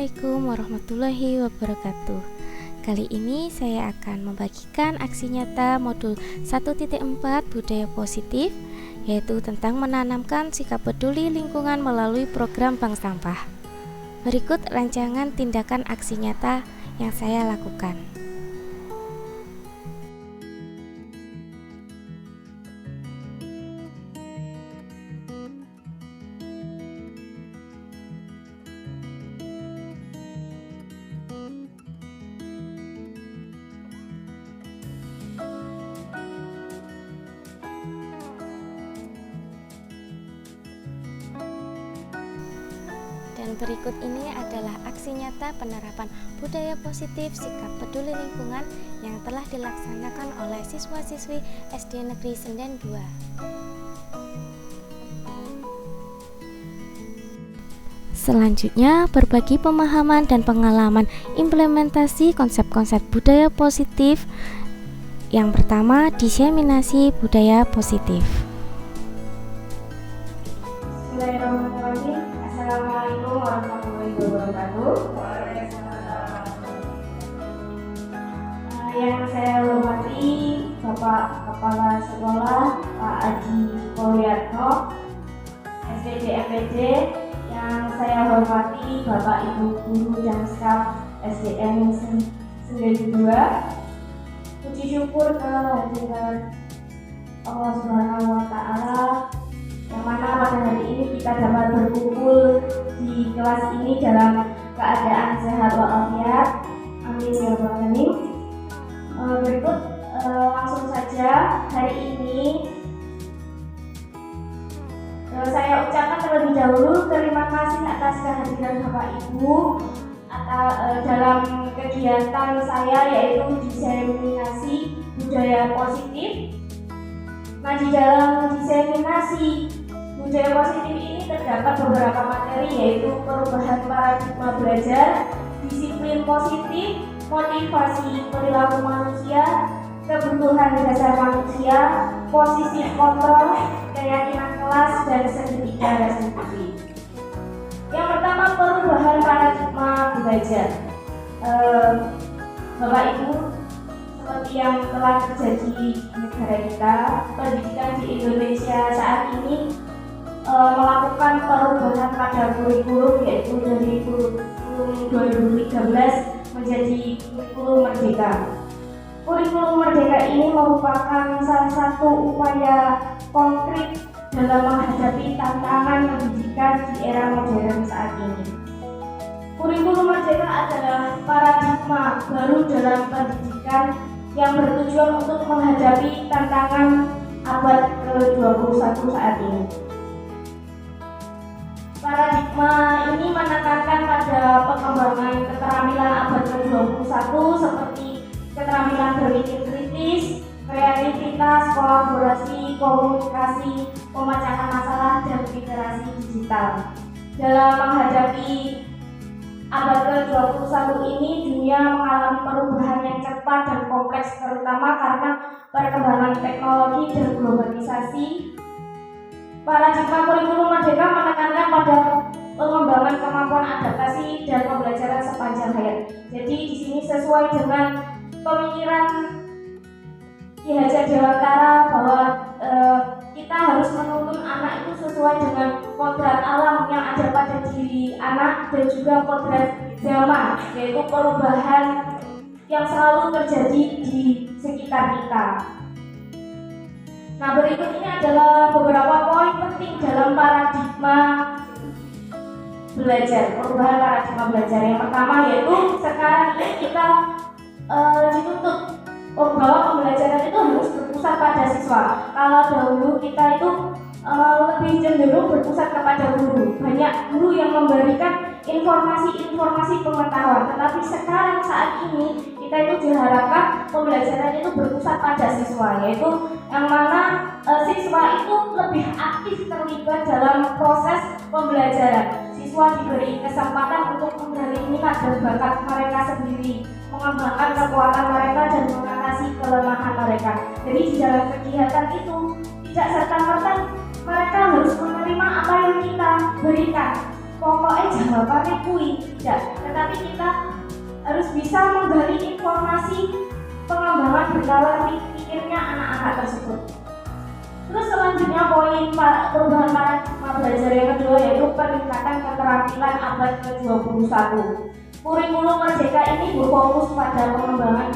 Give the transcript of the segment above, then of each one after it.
Assalamualaikum warahmatullahi wabarakatuh. Kali ini saya akan membagikan aksi nyata modul 1.4 budaya positif, yaitu tentang menanamkan sikap peduli lingkungan melalui program bank sampah. Berikut rancangan tindakan aksi nyata yang saya lakukan. Dan berikut ini adalah aksi nyata penerapan budaya positif sikap peduli lingkungan yang telah dilaksanakan oleh siswa-siswi SD Negeri Senden 2. Selanjutnya, berbagi pemahaman dan pengalaman implementasi konsep-konsep budaya positif. Yang pertama, diseminasi budaya positif. Bismillahirrahmanirrahim. Assalamualaikum warahmatullahi wabarakatuh. Yang saya hormati Bapak Kepala Sekolah Pak Aji Polyarto SPD MPD, yang saya hormati Bapak Ibu Guru dan staf SDN Senden 2. Puji syukur kehadiran Allah Subhanahu wa Ta'ala, yang mana pada hari ini kita dapat berkumpul di kelas ini dalam keadaan sehat walafiat. Amin ya rabbal alamin. Berikut langsung saja, hari ini saya ucapkan terlebih dahulu terima kasih atas kehadiran Bapak Ibu dalam kegiatan saya, yaitu diseminasi budaya positif. Nah, di dalam diseminasi budaya positif ini terdapat beberapa materi, yaitu perubahan paradigma belajar, disiplin positif, motivasi perilaku manusia, kebutuhan dasar manusia, posisi kontrol, keyakinan kelas, dan segitiga restitusi. Yang pertama, perubahan paradigma belajar. Bapak Ibu, seperti yang telah terjadi di negara kita, pendidikan di Indonesia saat ini melakukan perubahan pada kurikulum, yaitu dari kurikulum 2013 menjadi kurikulum merdeka. Kurikulum merdeka ini merupakan salah satu upaya konkret dalam menghadapi tantangan pendidikan di era modern saat ini. Kurikulum merdeka adalah paradigma baru dalam pendidikan yang bertujuan untuk menghadapi tantangan abad ke-21 saat ini. Paradigma ini menekankan pada pengembangan keterampilan abad ke-21 seperti keterampilan berpikir kritis, kreativitas, kolaborasi, komunikasi, pemecahan masalah, dan literasi digital. Dalam menghadapi abad ke-21 ini, dunia mengalami perubahan yang cepat dan kompleks, terutama karena perkembangan teknologi dan globalisasi. Paradigma kurikulum merdeka menekankan pada pengembangan kemampuan adaptasi dan pembelajaran sepanjang hayat. Jadi di sini sesuai dengan pemikiran Ki Hajar Dewantara bahwa kita harus menuntun anak itu sesuai dengan kodrat alam yang ada pada diri anak dan juga kodrat zaman, yaitu perubahan yang selalu terjadi di sekitar kita. Nah, berikut ini adalah beberapa poin penting dalam paradigma belajar, perubahan paradigma belajar. Yang pertama yaitu sekarang ini kita dituntut bahwa pembelajaran itu harus berpusat pada siswa. Kalau dahulu kita itu lebih cenderung berpusat kepada guru. Banyak guru yang memberikan informasi pengetahuan, tetapi sekarang saat ini kita itu diharapkan pembelajaran itu berpusat pada siswa, yaitu yang mana siswa itu lebih aktif terlibat dalam proses pembelajaran. Siswa diberi kesempatan untuk menggali minat dan bakat mereka sendiri, mengembangkan kekuatan mereka dan mengatasi kelemahan mereka. Jadi di dalam kegiatan itu tidak serta-merta mereka harus menerima apa yang kita berikan, pokoknya jawabannya kui, tidak. Tetapi kita harus bisa menggali informasi pengembangan bernalar pikirnya anak-anak tersebut. Terus selanjutnya poin perubahan paradigma belajar yang kedua yaitu peningkatan keterampilan abad ke-21. Kurikulum Merdeka ini berfokus pada pengembangan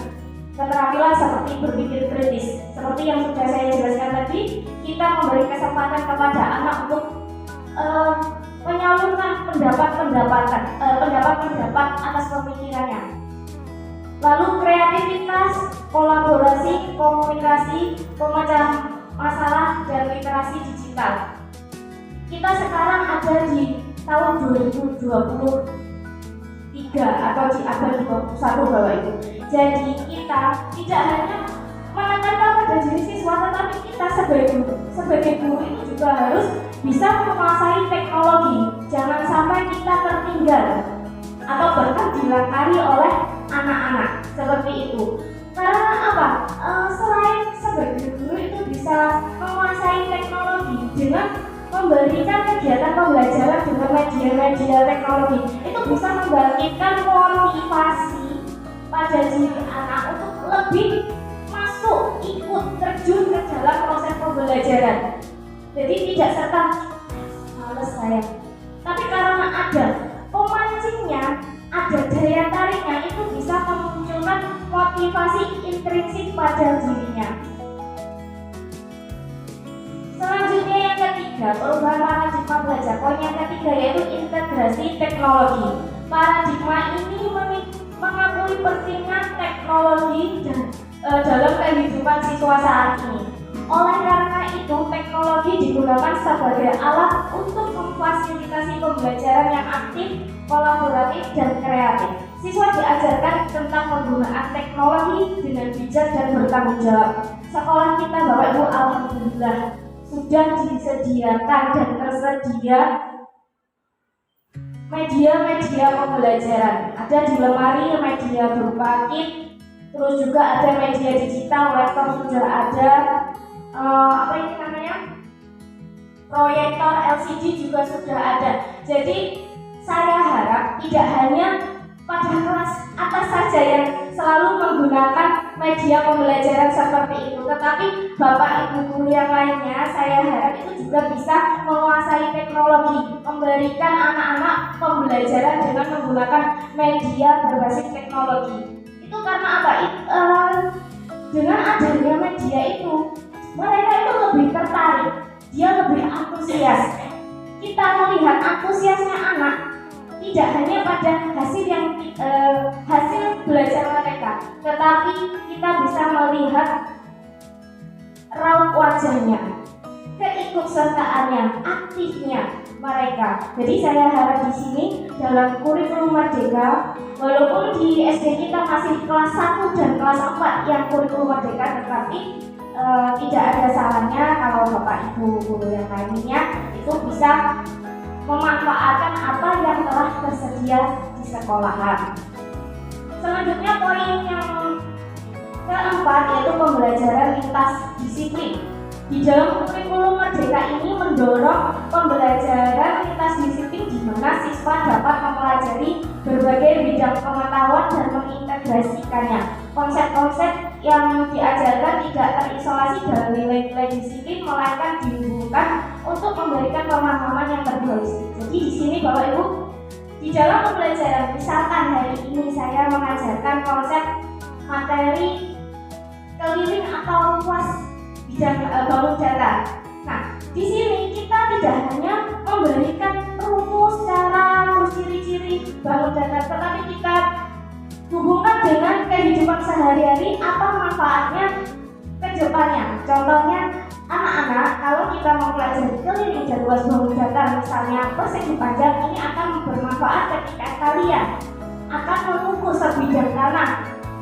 keterampilan seperti berpikir kritis. Seperti yang sudah saya jelaskan tadi, kita memberi kesempatan kepada anak untuk menyalurkan pendapat atas pemikirannya. Lalu kreativitas, kolaborasi, komunikasi, pemecahan masalah, dan literasi digital. Kita sekarang ada di tahun 2023 atau di abad 21 Bapak Ibu. Jadi kita tidak hanya menekankan pada diri siswa, tetapi kita sebagai guru itu juga harus bisa menguasai teknologi. Jangan sampai kita tertinggal atau bahkan dilangkari oleh anak-anak seperti itu. Karena apa? Selain sebagai guru itu bisa menguasai teknologi dengan memberikan kegiatan pembelajaran dengan media-media teknologi, itu bisa membangkitkan motivasi pada diri anak untuk lebih masuk, ikut terjun ke dalam proses pembelajaran. Jadi tidak serta males saya, tapi karena ada pemancingnya, ada daya tariknya, itu bisa memunculkan motivasi intrinsik pada dirinya. Selanjutnya yang ketiga, perubahan paradigma belajar. Poin yang ketiga yaitu integrasi teknologi. Paradigma ini mengakui pentingnya teknologi dalam kehidupan siswa saat ini. Oleh karena itu, teknologi digunakan sebagai alat untuk memfasilitasi pembelajaran yang aktif, kolaboratif, dan kreatif. Siswa diajarkan tentang penggunaan teknologi dengan bijak dan bertanggung jawab. Sekolah kita Bapak Ibu alhamdulillah sudah disediakan dan tersedia media-media pembelajaran. Ada di lemari media berupa kit, terus juga ada media digital, laptop sudah ada, proyektor LCD juga sudah ada. Jadi saya harap tidak hanya pada kelas atas saja yang selalu menggunakan media pembelajaran seperti itu, tetapi Bapak Ibu guru yang lainnya saya harap itu juga bisa menguasai teknologi, memberikan anak-anak pembelajaran dengan menggunakan media berbasis teknologi. Itu karena apa? Dengan adanya media itu, mereka itu lebih tertarik, dia lebih antusias. Kita melihat antusiasnya anak tidak hanya pada hasil belajar mereka, tetapi kita bisa melihat raut wajahnya, keikutsertaannya, aktifnya mereka. Jadi saya harap di sini dalam kurikulum Merdeka, walaupun di SD kita masih kelas 1 dan kelas 4 yang kurikulum Merdeka, tetapi tidak ada salahnya kalau Bapak Ibu guru yang lainnya itu bisa memanfaatkan apa yang telah tersedia di sekolahan. Selanjutnya poin yang keempat yaitu pembelajaran lintas disiplin. Di dalam kurikulum Merdeka ini mendorong pembelajaran lintas disiplin di mana siswa dapat mempelajari berbagai bidang pengetahuan dan mengintegrasikannya. Konsep-konsep yang diajarkan tidak terisolasi dalam nilai-nilai disiplin, melainkan dihubungkan untuk memberikan pemahaman yang berholistik. Jadi di sini Bapak Ibu, di dalam pembelajaran, misalkan hari ini saya mengajarkan konsep materi keliling atau luas bidang bangun data. Nah, di sini kita tidak hanya memberikan rumus, cara, terus ciri-ciri bangun data, tetapi kita hubungkan dengan kehidupan sehari-hari, apa manfaatnya ke depannya. Contohnya, anak-anak kalau kita mempelajari keliling dan luas bangun data, misalnya persegi panjang, ini akan bermanfaat ketika kalian akan mengukur sebidang tanah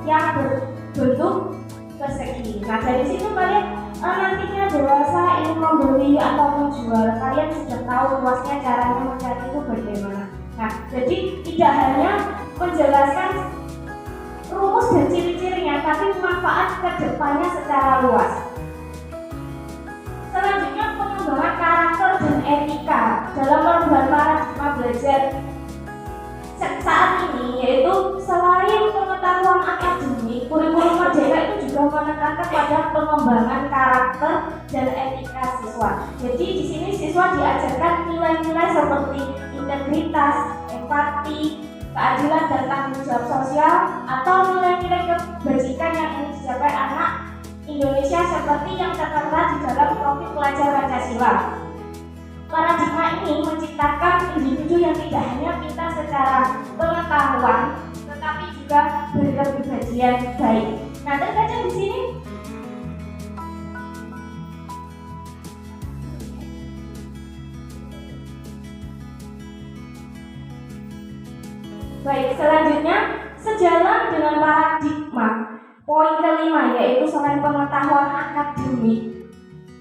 yang berbentuk persegi. Nah, dari situ kalian nantinya dewasa ingin membeli atau menjual, kalian sudah tahu luasnya, caranya mencari itu bagaimana. Nah, jadi tidak hanya menjelaskan rumus dan ciri-cirinya, tapi manfaat ke depannya secara luas. Selanjutnya pengembangan karakter dan etika dalam perubahan paradigma belajar ini yaitu selain pengetahuan akademik, kurikulum merdeka itu juga menekankan pada pengembangan karakter dan etika siswa. Jadi di sini siswa diajarkan nilai-nilai seperti integritas, empati, keadilan dan tanggung jawab sosial, atau nilai-nilai kebajikan yang ingin dicapai anak Indonesia seperti yang tertera di dalam profil pelajar Pancasila. Paradigma ini menciptakan individu yang tidak hanya pintar secara pengetahuan, tetapi juga berkepribadian baik. Nah, terkaca di sini baik, selanjutnya sejalan dengan paradigma poin kelima, yaitu selain pengetahuan akademik,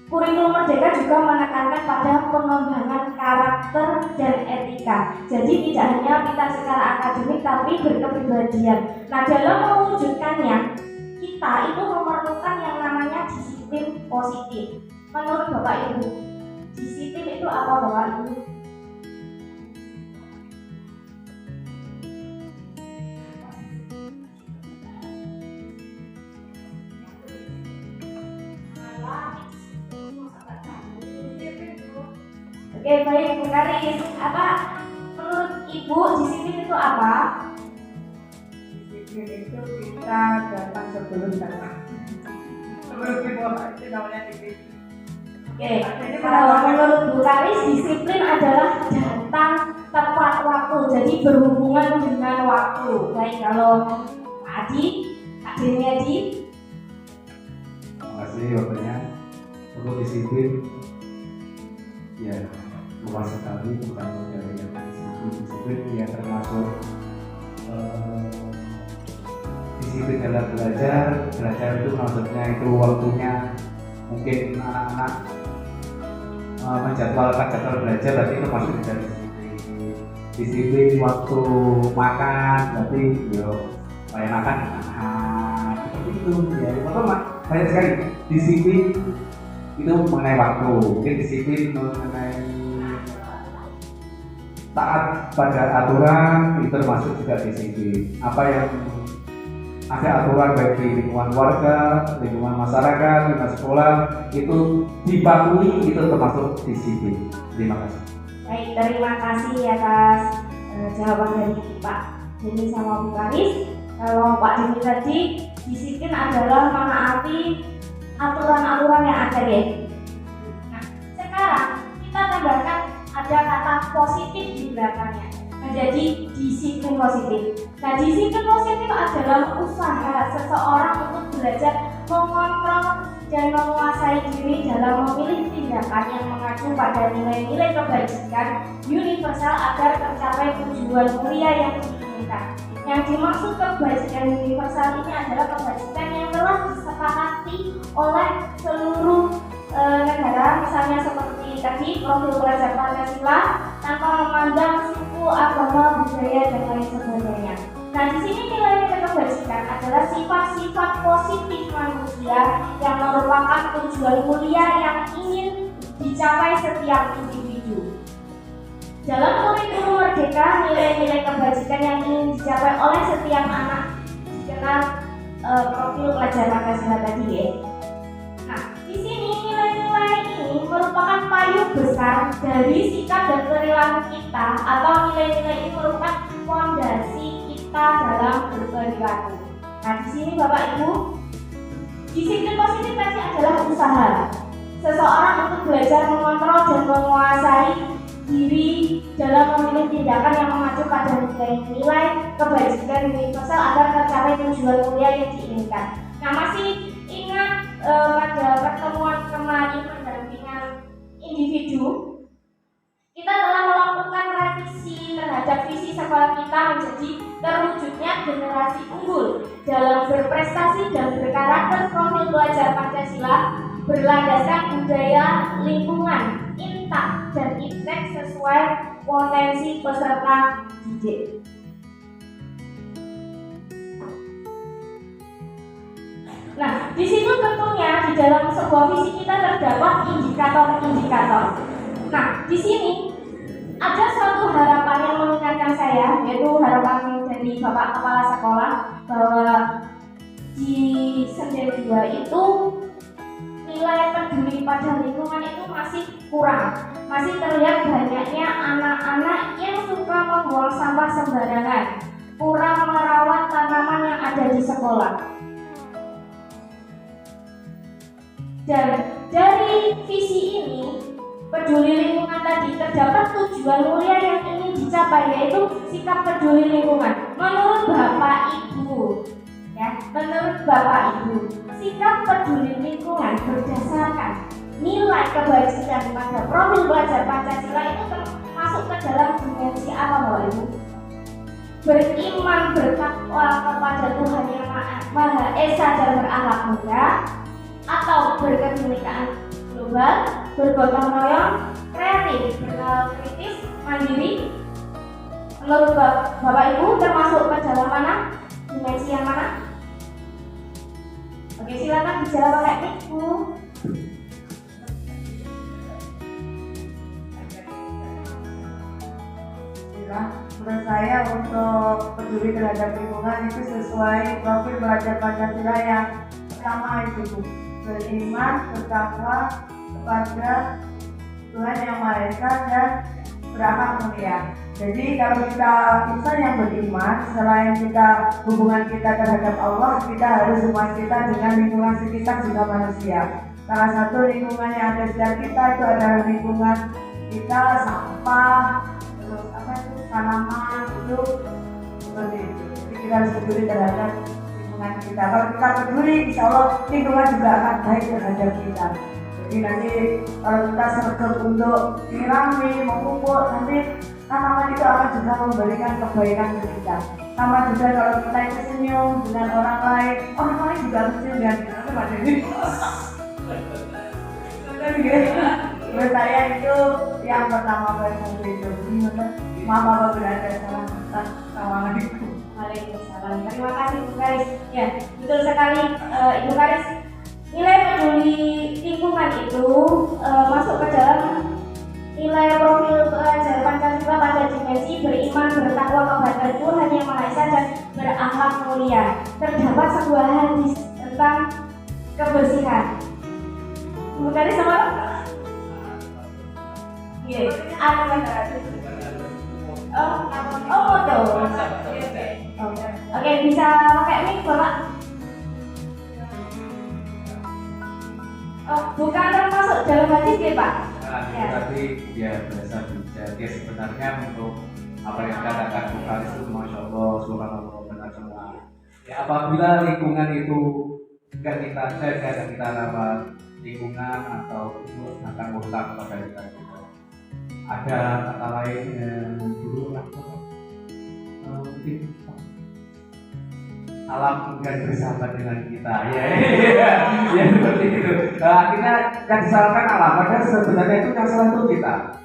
kurikulum merdeka juga menekankan pada pengembangan karakter dan etika. Jadi tidak hanya pintar secara akademik tapi berkepribadian. Nah, dalam mewujudkannya kita itu memerlukan yang namanya disiplin positif. Menurut Bapak Ibu, disiplin itu apa Bapak Ibu? Oke, baik Bu Karis, apa menurut Ibu disiplin itu apa? Disiplin itu kita datang sebelum datang. Menurut Ibu apa itu namanya disiplin? Oke, kalau menurut Bu Karis disiplin adalah datang tepat waktu, jadi berhubungan dengan waktu. Baik, kalau Pak Adi, Pak Deni Adi. Terima kasih waktunya. Untuk disiplin, ya luas sekali, bukan dari yang disiplin ya termasuk disiplin dalam belajar itu maksudnya itu waktunya mungkin anak-anak menjadwalkan jadwal belajar, berarti itu masuk dari disiplin waktu makan, berarti yo kayak makan seperti itu ya. Banyak sekali disiplin itu mengenai waktu, mungkin disiplin mengenai taat pada aturan itu termasuk juga disiplin. Apa yang ada aturan baik di lingkungan warga, lingkungan masyarakat, lingkungan sekolah itu dipatuhi, itu termasuk disiplin. Terima kasih. Baik, terima kasih atas jawaban dari Pak Deni sama Bu Karis. Kalau Pak Deni tadi, disiplin adalah menaati aturan-aturan yang ada ya. Nah, sekarang kita tambahkan ada kata positif di belakangnya, menjadi disiplin positif. Nah, disiplin positif adalah usaha seseorang untuk belajar mengontrol dan menguasai diri dalam memilih tindakan yang mengacu pada nilai-nilai kebajikan universal agar tercapai tujuan mulia yang diinginkan. Yang dimaksud kebajikan universal ini adalah kebajikan yang telah disepakati oleh seluruh negara, misalnya seperti tadi profil pelajar Pancasila, tanpa memandang suku, agama, budaya dan lain sebagainya. Nah, di sini nilai-nilai kebajikan adalah sifat-sifat positif manusia yang merupakan tujuan mulia yang ingin dicapai setiap individu. Dalam kurikulum merdeka, nilai-nilai kebajikan yang ingin dicapai oleh setiap anak dikenal profil pelajar Pancasila tadi ya. Nah, di sini nilai-nilai ini merupakan payung besar dari sikap dan perilaku kita, atau nilai-nilai ini merupakan fondasi kita dalam berperilaku. Nah, di sini Bapak Ibu, disiplin positif tadi adalah usaha seseorang untuk belajar mengontrol dan menguasai diri dalam memilih tindakan yang mengacu pada nilai-nilai kebajikan universal agar tercapai tujuan mulia yang diinginkan. Nah, masih ingat pada pertemuan kemarin pendampingan individu, kita telah melakukan revisi terhadap visi sekolah kita menjadi terwujudnya generasi unggul dalam berprestasi dan berkarakter profil pelajar Pancasila berlandaskan budaya lingkungan intak dan iptek sesuai potensi peserta didik. Nah, di situ tentunya di dalam sebuah visi kita terdapat indikator-indikator. Nah, di sini ada suatu harapan yang mengingatkan saya, yaitu harapan dari dari Bapak Kepala Sekolah bahwa di Senden 2 itu nilai peduli pada lingkungan itu masih kurang. Masih terlihat banyaknya anak-anak yang suka membuang sampah sembarangan, kurang merawat tanaman yang ada di sekolah. Dan dari visi ini, peduli lingkungan tadi terdapat tujuan mulia yang ingin dicapai, yaitu sikap peduli lingkungan. Menurut Bapak Ibu, menurut Bapak Ibu, sikap peduli lingkungan berdasarkan nilai kebajikan pada profil belajar Pancasila itu termasuk ke dalam dimensi apa, Bapak Ibu? Beriman, bertakwa kepada Tuhan yang Maha Esa dan berakhlak mulia, atau berkebinekaan global, bergotong royong, kreatif, bernalar kritis, mandiri. Menurut Bapak Ibu termasuk ke dalam mana? Dimensi yang mana? Oke, silakan dijawab pakai mic, Bu. Menurut saya untuk peduli terhadap lingkungan itu sesuai profil belajar Pancasila yang pertama itu, Bu. Beriman, bertakwa kepada Tuhan Yang Maha Esa dan berakhlak mulia. Jadi kalau kita insan yang beriman, selain kita hubungan kita terhadap Allah, kita harus hubungan kita dengan lingkungan sekitar juga manusia. Salah satu lingkungan yang ada di sekitar kita itu adalah lingkungan kita, sampah, terus tanaman, itu seperti itu. Jadi kita harus peduli terhadap lingkungan kita. Kalau kita peduli, insya Allah lingkungan juga akan baik terhadap kita. Jadi nanti kalau kita sergap untuk nyirami, memupuk, nanti tanaman itu akan juga memberikan kebaikan ke kita. Sama juga kalau kita itu senyum dengan orang lain juga senyum dengan kita. Pak Dedi. Menurut saya itu yang pertama buat itu. Maaf apabila ada salah kata. Assalamualaikum. Waalaikumsalam. Terima kasih Bu Karis. Ya, betul sekali Ibu Karis. Nilai peduli lingkungan itu masuk ke dalam nilai profil belajar Pancasila pada dimensi beriman, bertakwa kepada Tuhan Yang Maha Esa dan berakhlak mulia. Terdapat sebuah hadis tentang kebersihan. Bu Karis sama? Iya, apa hadis? Betul. Oke, bisa pakai mic, Bapak? Bukan termasuk dalam hadis ya, Pak? Ya. Tapi dia biasa bicara. Dia sebenarnya untuk apa yang dikatakan bukan itu, masya Allah, subhanallah, benar semua. Ya, apabila lingkungan itu tidak kita jaga dan kita rawat, lingkungan atau akan rusak pada kita. Ada kata lain yang dulu mungkin alam enggan bersahabat dengan kita, ya seperti itu. Nah, kita yang disalahkan alam, padahal sebenarnya itu yang salah itu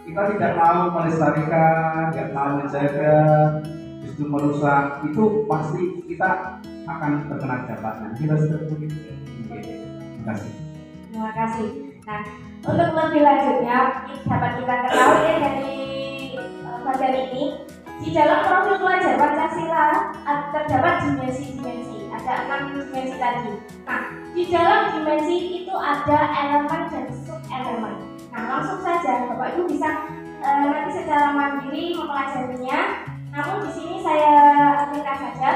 kita tidak mau melestarikan, tidak mau menjaga, justru merusak, itu pasti kita akan terkena dampaknya. Kita seperti itu. Terima kasih. Terima kasih. Nah, untuk lebih lanjutnya dapat kita ketahui dari bagian ini, di dalam profil belajar Pancasila terdapat dimensi-dimensi, ada 6 dimensi tadi. Nah, di dalam dimensi itu ada elemen dan sub-elemen. Nah, langsung saja Bapak Ibu bisa nanti secara mandiri mempelajarinya. Namun di sini saya ambilkan saja.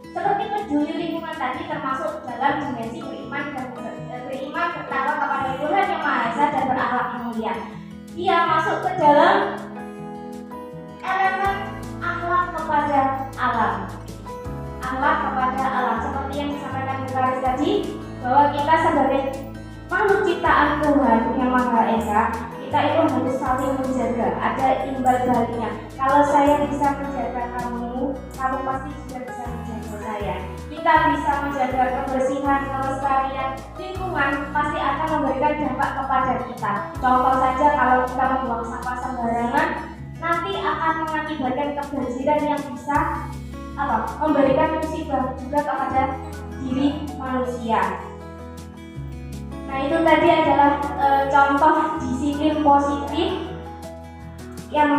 Seperti peduli lingkungan tadi termasuk dalam dimensi beriman, bertakwa kepada Tuhan Yang Maha Esa dan berakhlak mulia. Dia masuk ke dalam elemen akhlak kepada alam. Akhlak kepada alam seperti yang disampaikan Bu Karis tadi, bahwa kita sebagai makhluk ciptaan Tuhan Yang Maha Esa, kita itu harus saling menjaga. Ada imbal baliknya. Kalau saya bisa menjaga kamu, kamu pasti juga bisa menjaga saya. Kita bisa menjaga kebersihan, kelestarian lingkungan, pasti akan memberikan dampak kepada kita. Contoh saja, kalau kita membuang sampah sembarangan, nanti akan mengakibatkan kebanjiran yang bisa memberikan musibah juga kepada diri manusia. Nah, itu tadi adalah contoh disiplin positif yang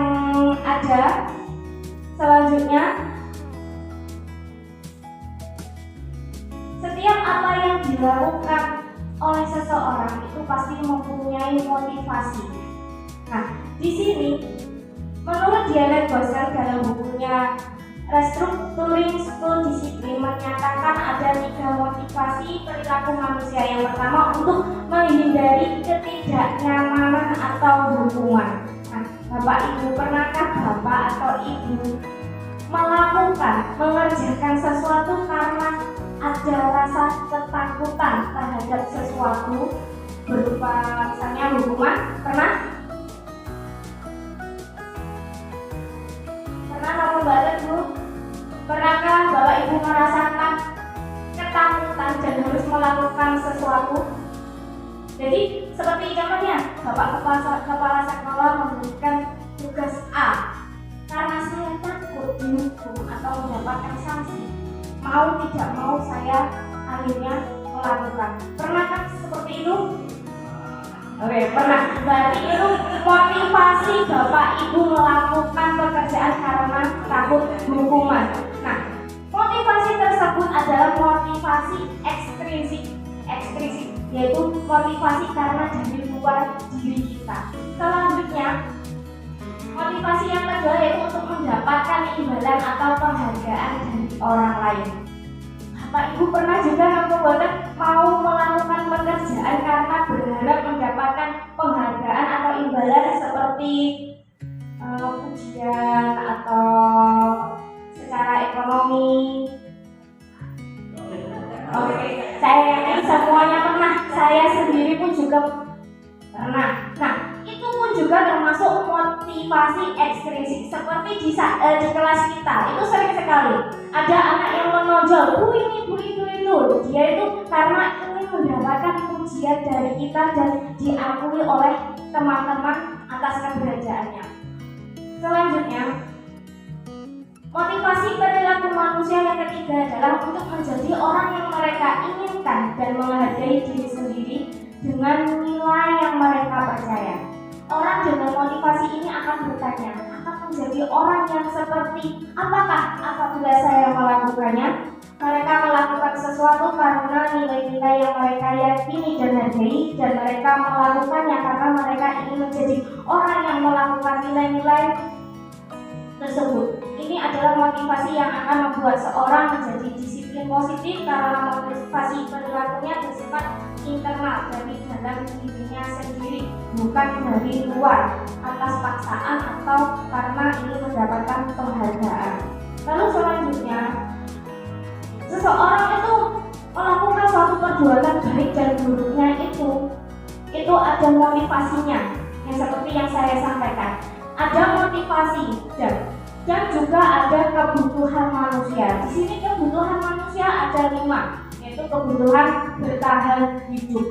ada. Selanjutnya dilakukan oleh seseorang itu pasti mempunyai motivasi. Nah, di sini menurut Diana Gosser dalam bukunya Restructuring School Discipline menyatakan ada 3 motivasi perilaku manusia. Yang pertama, untuk menghindari ketidaknyamanan atau hukuman. Nah, Bapak Ibu, pernahkah Bapak atau Ibu mengerjakan sesuatu karena ada rasa ketakutan terhadap sesuatu berupa misalnya hukuman? Pernah kamu balik Bu? Pernahkah Bapak Ibu merasakan ketakutan dan harus melakukan sesuatu? Jadi seperti contohnya Bapak Kepala Sekolah memberikan tugas A, karena saya takut dihukum atau mendapatkan sanksi, mau tidak mau saya akhirnya melakukan. Pernahkah seperti itu? Oke, pernah. Berarti itu motivasi Bapak Ibu melakukan pekerjaan karena takut hukuman. Nah, motivasi tersebut adalah motivasi ekstrinsik, yaitu motivasi karena dari luar diri kita. Selanjutnya, motivasi yang kedua yaitu untuk mendapatkan imbalan atau penghargaan dari orang lain. Bapak Ibu pernah juga mau melakukan pekerjaan karena berharap mendapatkan penghargaan atau imbalan seperti pujian atau secara ekonomi. Oke, saya yakin semuanya pernah. Saya sendiri pun juga pernah. Nah, itu pun juga termasuk motivasi ekstrinsik. Seperti di kelas kita itu sering sekali ada anak yang menonjol, ini Bu itu. Dia itu karena ingin mendapatkan pujian dari kita dan diakui oleh teman-teman atas keberadaannya. Selanjutnya, motivasi perilaku manusia yang ketiga adalah untuk menjadi orang yang mereka inginkan dan menghargai diri sendiri dengan nilai yang mereka percaya. Orang dengan motivasi ini akan bertanya, akan menjadi orang yang seperti apakah apabila saya melakukannya? Mereka melakukan sesuatu karena nilai-nilai yang mereka yakini dan hargai, dan mereka melakukannya karena mereka ingin menjadi orang yang melakukan nilai-nilai tersebut. Ini adalah motivasi yang akan membuat seorang menjadi disiplin positif karena motivasi perilakunya bersifat internal dari dalam dirinya sendiri, bukan dari luar atas paksaan atau karena ingin mendapatkan penghargaan. Lalu selanjutnya, seseorang itu melakukan suatu perbuatan baik dan buruknya itu ada motivasinya, yang seperti yang saya sampaikan. Ada motivasi dan juga ada kebutuhan manusia. Di sini kebutuhan manusia ada 5, yaitu kebutuhan bertahan hidup.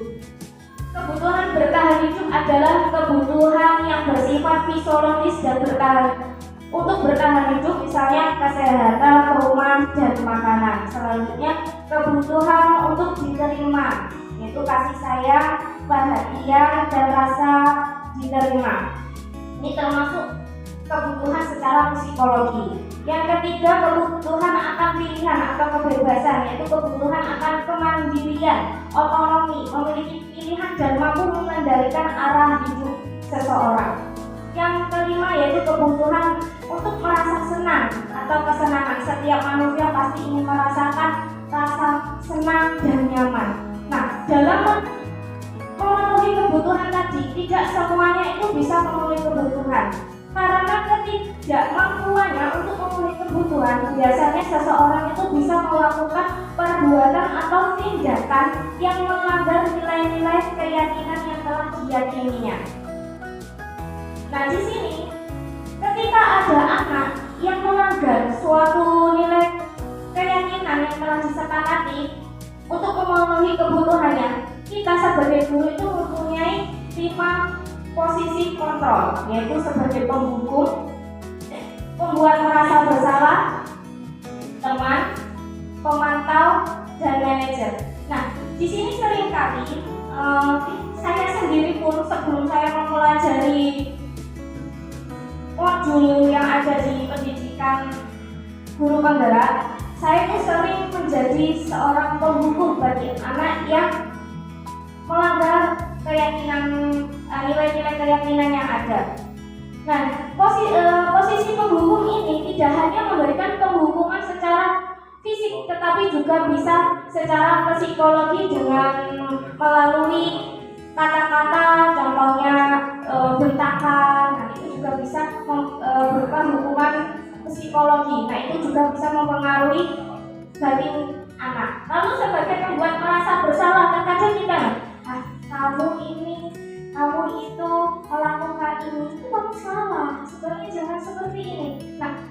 Kebutuhan bertahan hidup adalah kebutuhan yang bersifat fisiologis dan bertahan. Untuk bertahan hidup misalnya kesehatan, rumah, dan makanan. Selanjutnya kebutuhan untuk diterima, yaitu kasih sayang, perhatian, dan rasa diterima. Ini termasuk kebutuhan secara psikologi. Yang ketiga, kebutuhan akan pilihan atau kebebasan, yaitu kebutuhan akan kemandirian, otonomi, memiliki pilihan dan mampu mengendalikan arah hidup seseorang. Yang kelima yaitu kebutuhan untuk merasa senang atau kesenangan. Setiap manusia pasti ingin merasakan rasa senang dan nyaman. Nah, dalam memenuhi kebutuhan tadi, tidak semuanya itu bisa memenuhi kebutuhan. Karena ketidakmampuannya untuk memenuhi kebutuhan, biasanya seseorang itu bisa melakukan perbuatan atau tindakan yang melanggar nilai-nilai keyakinan yang telah diyakininya. Nah, di sini ketika ada anak yang melanggar suatu nilai keyakinan yang telah disepakati untuk memenuhi kebutuhannya, kita sebagai guru itu mempunyai 5 posisi kontrol, yaitu sebagai penghukum, pembuat merasa bersalah, teman, pemantau, dan manajer. Nah, di sini seringkali saya sendiri pun sebelum saya mempelajari modul yang ada di pendidikan guru penggerak, saya itu sering menjadi seorang penghukum bagi anak yang melanggar keyakinan, nilai-nilai keyakinan yang ada. Nah, posisi penghukum ini tidak hanya memberikan penghukuman secara fisik, tetapi juga bisa secara psikologi dengan melalui kata-kata, contohnya bentakan. Nah, itu juga bisa berupa hukuman psikologi. Nah, itu juga bisa mempengaruhi batin anak. Lalu sebagai pembuat merasa bersalah, terkadang kita, kamu itu melakukan ini, itu kamu salah. Sebenarnya jangan seperti ini. Nah,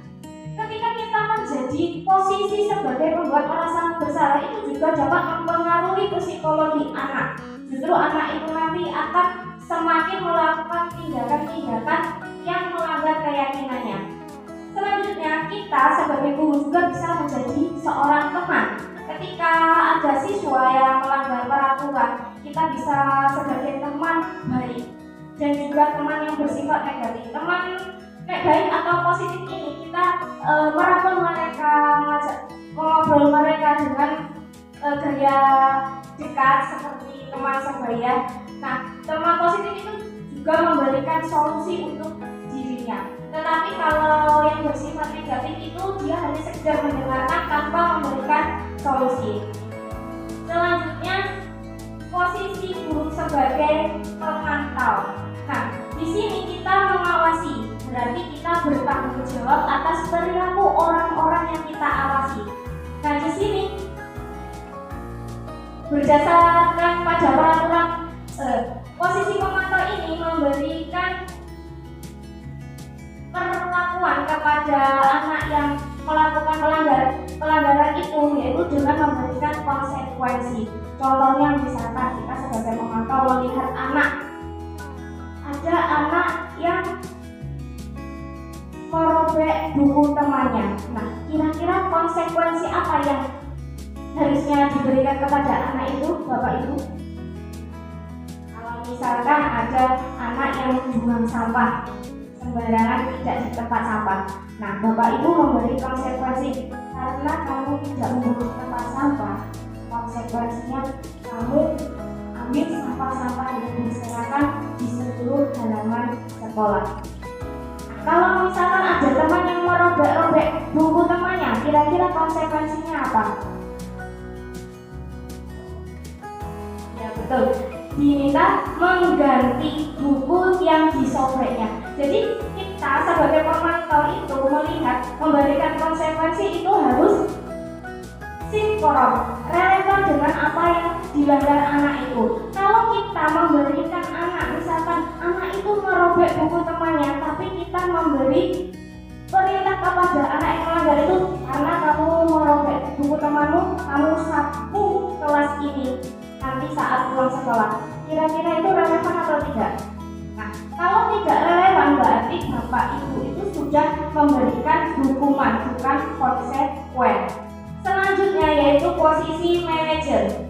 ketika kita menjadi posisi sebagai pembuat merasa bersalah, itu juga dapat mempengaruhi psikologi anak. Justru anak itu nanti akan semakin melakukan tindakan-tindakan yang melanggar keyakinannya. Selanjutnya, kita sebagai guru juga bisa menjadi seorang teman. Ketika ada siswa yang melanggar peraturan, kita bisa sebagai teman baik dan juga teman yang bersifat negatif. Teman baik atau positif ini kita merangkul mereka, mengobrol mereka dengan gaya dekat seperti teman sebaya. Nah, teman positif itu juga memberikan solusi untuk dirinya. Tetapi kalau yang bersifat negatif itu dia hanya sekedar mendengarkan tanpa memberikan solusi. Selanjutnya, posisi guru sebagai pemantau. Nah, di sini kita mengawasi, berarti kita bertanggung jawab atas perilaku orang-orang yang kita awasi. Nah, di sini berdasarkan pada peraturan, posisi pemantau ini memberikan perlakuan kepada anak yang melakukan pelanggaran itu, yaitu dengan memberikan konsekuensi. Contohnya misalkan kita sebagai pemantau melihat ada anak yang merobek buku temannya. Nah, kira-kira konsekuensi apa yang harusnya diberikan kepada anak itu, Bapak Ibu? Kalau misalkan ada anak yang membuang sampah sembarangan, tidak di tempat sampah. Nah, Bapak Ibu memberi konsekuensi, karena kamu tidak membuang tempat sampah, konsekuensinya kamu ambil sampah-sampah yang berserakan di seluruh halaman sekolah. Kalau misalkan ada teman yang merobek-robek buku temannya, kira-kira konsekuensinya apa? Ya betul, diminta mengganti buku yang disobeknya. Jadi kita sebagai pemantau itu melihat, memberikan konsekuensi itu harus sinkron, relevan dengan apa yang dilanggar anak itu. Kalau kita memberikan anak, misalkan anak itu merobek buku temannya, tapi kita memberi perintah kepada anak yang melanggar itu, karena kamu merobek buku temanmu, kamu sapu kelas ini nanti saat pulang sekolah. Kira-kira itu relevan atau tidak? Nah, kalau tidak relevan berarti Bapak Ibu itu sudah memberikan hukuman, bukan konsekuen. Selanjutnya yaitu posisi manajer.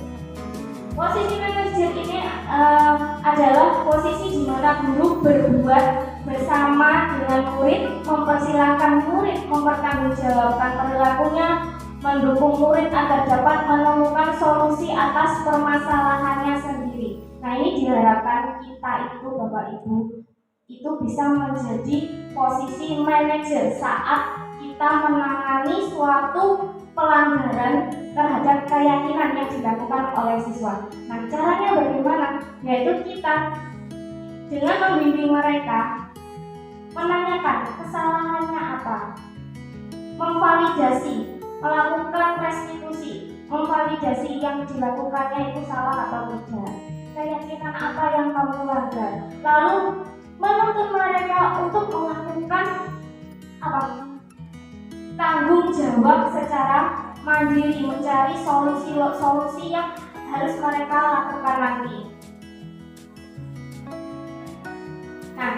Posisi manajer ini adalah posisi di mana guru berbuat bersama dengan murid, mempersilahkan murid mempertanggungjawabkan perilakunya, mendukung murid agar dapat menemukan solusi atas permasalahannya sendiri. Nah, ini diharapkan kita itu, Bapak Ibu, itu bisa menjadi posisi manajer saat kita menangani suatu pelanggaran terhadap keyakinan yang dilakukan oleh siswa. Nah, caranya bagaimana? Yaitu kita dengan membimbing mereka, menanyakan kesalahannya apa, memvalidasi, melakukan restitusi, memvalidasi yang dilakukannya itu salah atau tidak, keyakinan apa yang kamu langgar, lalu menuntut mereka untuk melakukan tanggung jawab secara mandiri, mencari solusi yang harus mereka lakukan nanti. Nah,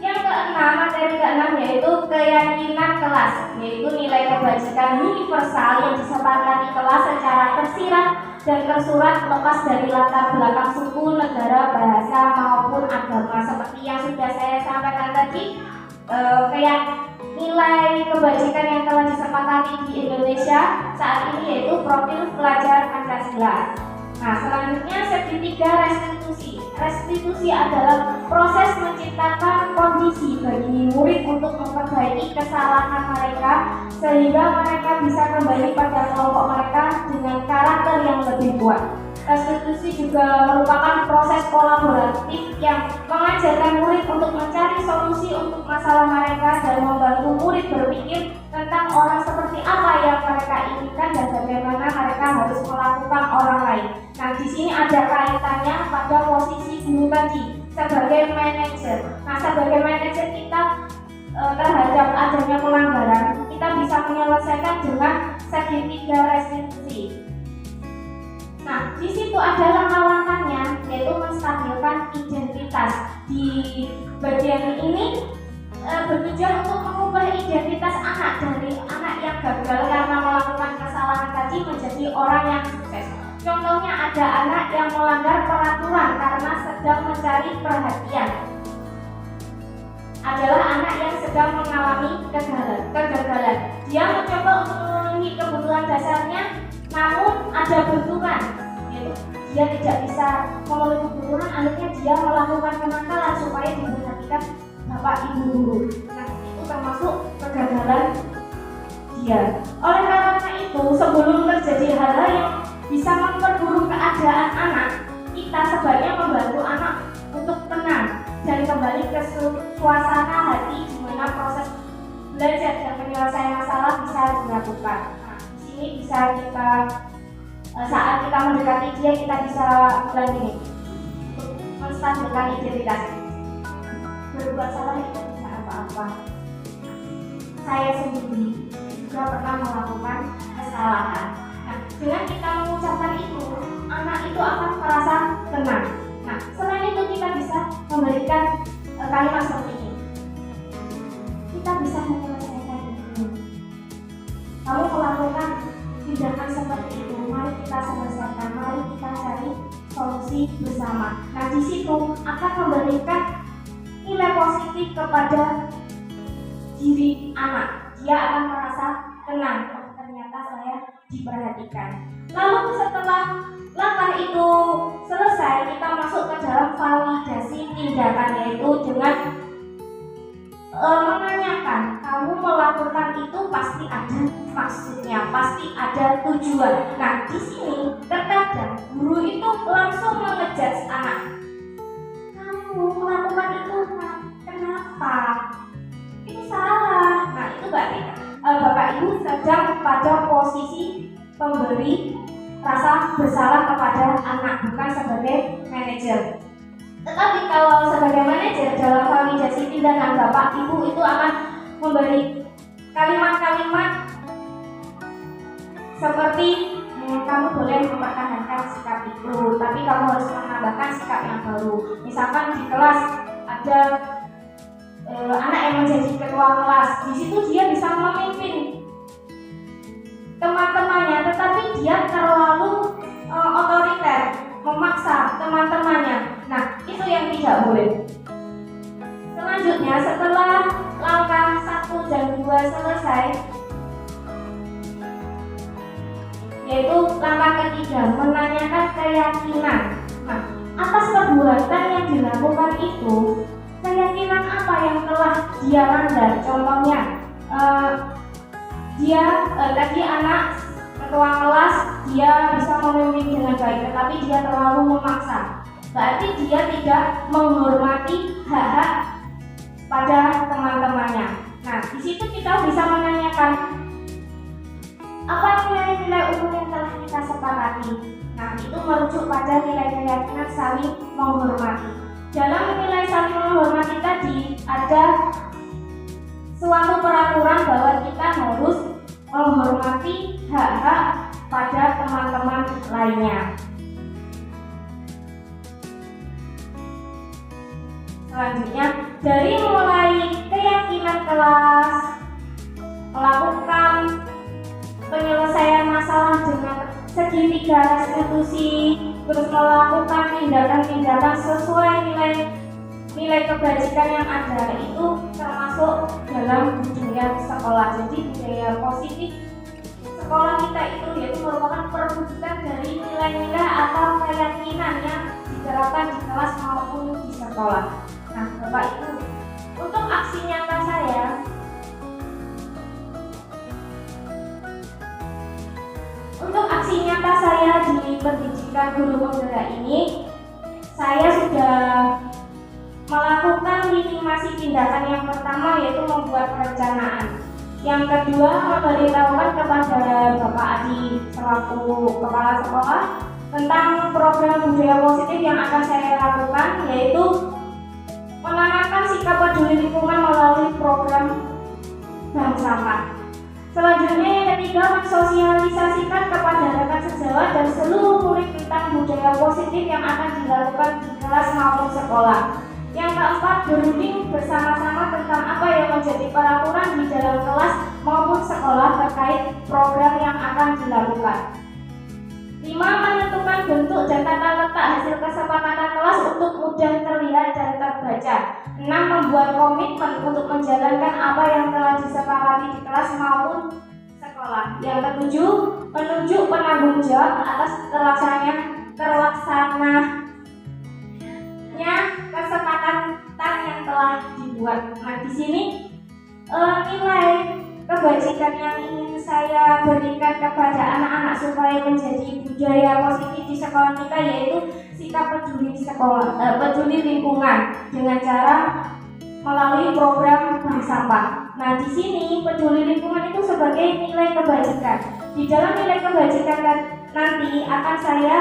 yang keenam, materi keenam yaitu keyakinan kelas, yaitu nilai kebajikan universal yang disepakati kelas secara tersirat dan tersurat lepas dari latar belakang suku, negara, bahasa maupun agama. Seperti yang sudah saya sampaikan tadi, nilai kebajikan yang telah disepakati di Indonesia saat ini, yaitu profil pelajar Pancasila. Nah, selanjutnya segitiga restitusi. Restitusi adalah proses menciptakan kondisi bagi murid untuk memperbaiki kesalahan mereka sehingga mereka bisa kembali pada kelompok mereka dengan karakter yang lebih kuat. Restitusi juga merupakan proses kolaboratif yang mengajarkan murid untuk mencari solusi untuk masalah mereka dan membantu murid berpikir tentang orang seperti apa yang mereka inginkan dan bagaimana mereka harus melakukan orang lain. Nah, di sini ada kaitannya pada posisi guru tadi sebagai manajer. Nah, sebagai manajer kita terhadap adanya pelanggaran, kita bisa menyelesaikan dengan segitiga restitusi. Nah, di situ ada langkah-langkahnya, yaitu menstabilkan identitas. Di bagian ini bertujuan untuk mengubah identitas anak dari anak yang gagal karena melakukan kesalahan tadi menjadi orang yang sukses. Contohnya ada anak yang melanggar peraturan karena sedang mencari perhatian. Adalah anak yang sedang mengalami kegagalan. Dia mencoba untuk memenuhi kebutuhan dasarnya, namun ada benturan, yaitu dia tidak bisa memenuhi kebutuhan, akhirnya dia melakukan kenakalan supaya diperhatikan bapak ibu guru. Nah, itu termasuk kegagalan dia. Oleh karena itu, sebelum terjadi hal-hal yang bisa memperburuk keadaan anak, kita sebaiknya membantu anak untuk tenang dan kembali ke suasana hati di mana proses belajar dan penyelesaian masalah bisa dilakukan. Ini bisa kita saat kita mendekati dia, kita bisa bilang gini, menstabilkan identitas. Berbuat salah itu tidak apa-apa. Saya sendiri juga pernah melakukan kesalahan. Nah, dengan kita mengucapkan itu, anak itu akan merasa tenang. Nah, selain itu kita bisa memberikan kalimat seperti ini. Kita bisa menyelesaikan itu. Kamu melakukan tindakan seperti itu, mari kita selesaikan, mari kita cari solusi bersama. Nah, di situ akan memberikan nilai positif kepada diri anak. Dia akan merasa tenang, ternyata saya diperhatikan. Lalu setelah langkah itu selesai, kita masuk ke dalam validasi tindakan, yaitu dengan menanyakan, kamu melakukan itu pasti ada maksudnya, pasti ada tujuan. Nah, di sini terkadang guru itu langsung mengejudge anak. Kamu melakukan itu kenapa? Itu salah. Nah, itu berarti Bapak Ibu sedang pada posisi pemberi rasa bersalah kepada anak, bukan sebagai manajer. Tetapi kalau sebagai manajer dalam validasi tindakan, Bapak Ibu itu akan memberi kalimat-kalimat seperti kamu boleh mempertahankan sikap itu, tapi kamu harus menambahkan sikap yang baru. Misalkan di kelas ada anak yang menjadi ketua kelas, di situ dia bisa memimpin teman-temannya, tetapi dia terlalu otoriter, memaksa teman-temannya. Nah, itu yang tidak boleh. Selanjutnya, setelah langkah 1 dan 2 selesai, yaitu langkah ketiga, menanyakan keyakinan. Nah, atas perbuatan yang dilakukan itu, keyakinan apa yang telah dia langgar? Contohnya, tadi anak ketua kelas, dia bisa memimpin dengan baik, tetapi dia terlalu memaksa. Berarti dia tidak menghormati hak-hak pada teman-temannya. Nah, di situ kita bisa menanyakan, apa nilai-nilai umum yang telah kita sepakati? Nah, itu merujuk pada nilai keyakinan saling menghormati. Dalam nilai saling menghormati tadi ada suatu peraturan bahwa kita harus menghormati hak-hak pada teman-teman lainnya. Selanjutnya, dari mulai keyakinan kelas, melakukan penyelesaian masalah dengan segitiga restitusi, terus melakukan tindakan-tindakan sesuai nilai kebajikan yang ada, itu termasuk masuk dalam budaya sekolah. Jadi budaya positif sekolah kita itu yaitu merupakan perwujudan dari nilai-nilai atau keyakinan yang diterapkan di kelas maupun di sekolah. Nah, Bapak Ibu, untuk aksi nyata saya di pendidikan guru penggerak ini, saya sudah melakukan minimasi tindakan. Yang pertama yaitu membuat perencanaan. Yang kedua, memberitahukan kepada Bapak Adi selaku kepala sekolah tentang program budaya positif yang akan saya lakukan, yaitu menanamkan sikap peduli lingkungan melalui program bank sampah. Selanjutnya yang ketiga, mensosialisasikan kepada rekan sejawat dan seluruh murid tentang budaya positif yang akan dilakukan di kelas maupun sekolah. Yang keempat, berunding bersama-sama tentang apa yang menjadi peraturan di dalam kelas maupun sekolah terkait program yang akan dilakukan. 5. Menentukan bentuk dan tata letak hasil kesepakatan kelas untuk mudah terlihat dan terbaca. 6. Membuat komitmen untuk menjalankan apa yang telah disepakati di kelas maupun sekolah. Yang ketujuh, menunjuk penanggung jawab atas terlaksananya kesepakatan yang telah dibuat. Nah, di sini nilai kebajikan yang ingin saya berikan kepada anak-anak supaya menjadi budaya positif di sekolah kita yaitu sikap peduli lingkungan dengan cara melalui program bank sampah. Nah, di sini peduli lingkungan itu sebagai nilai kebajikan. Di dalam nilai kebajikan nanti akan saya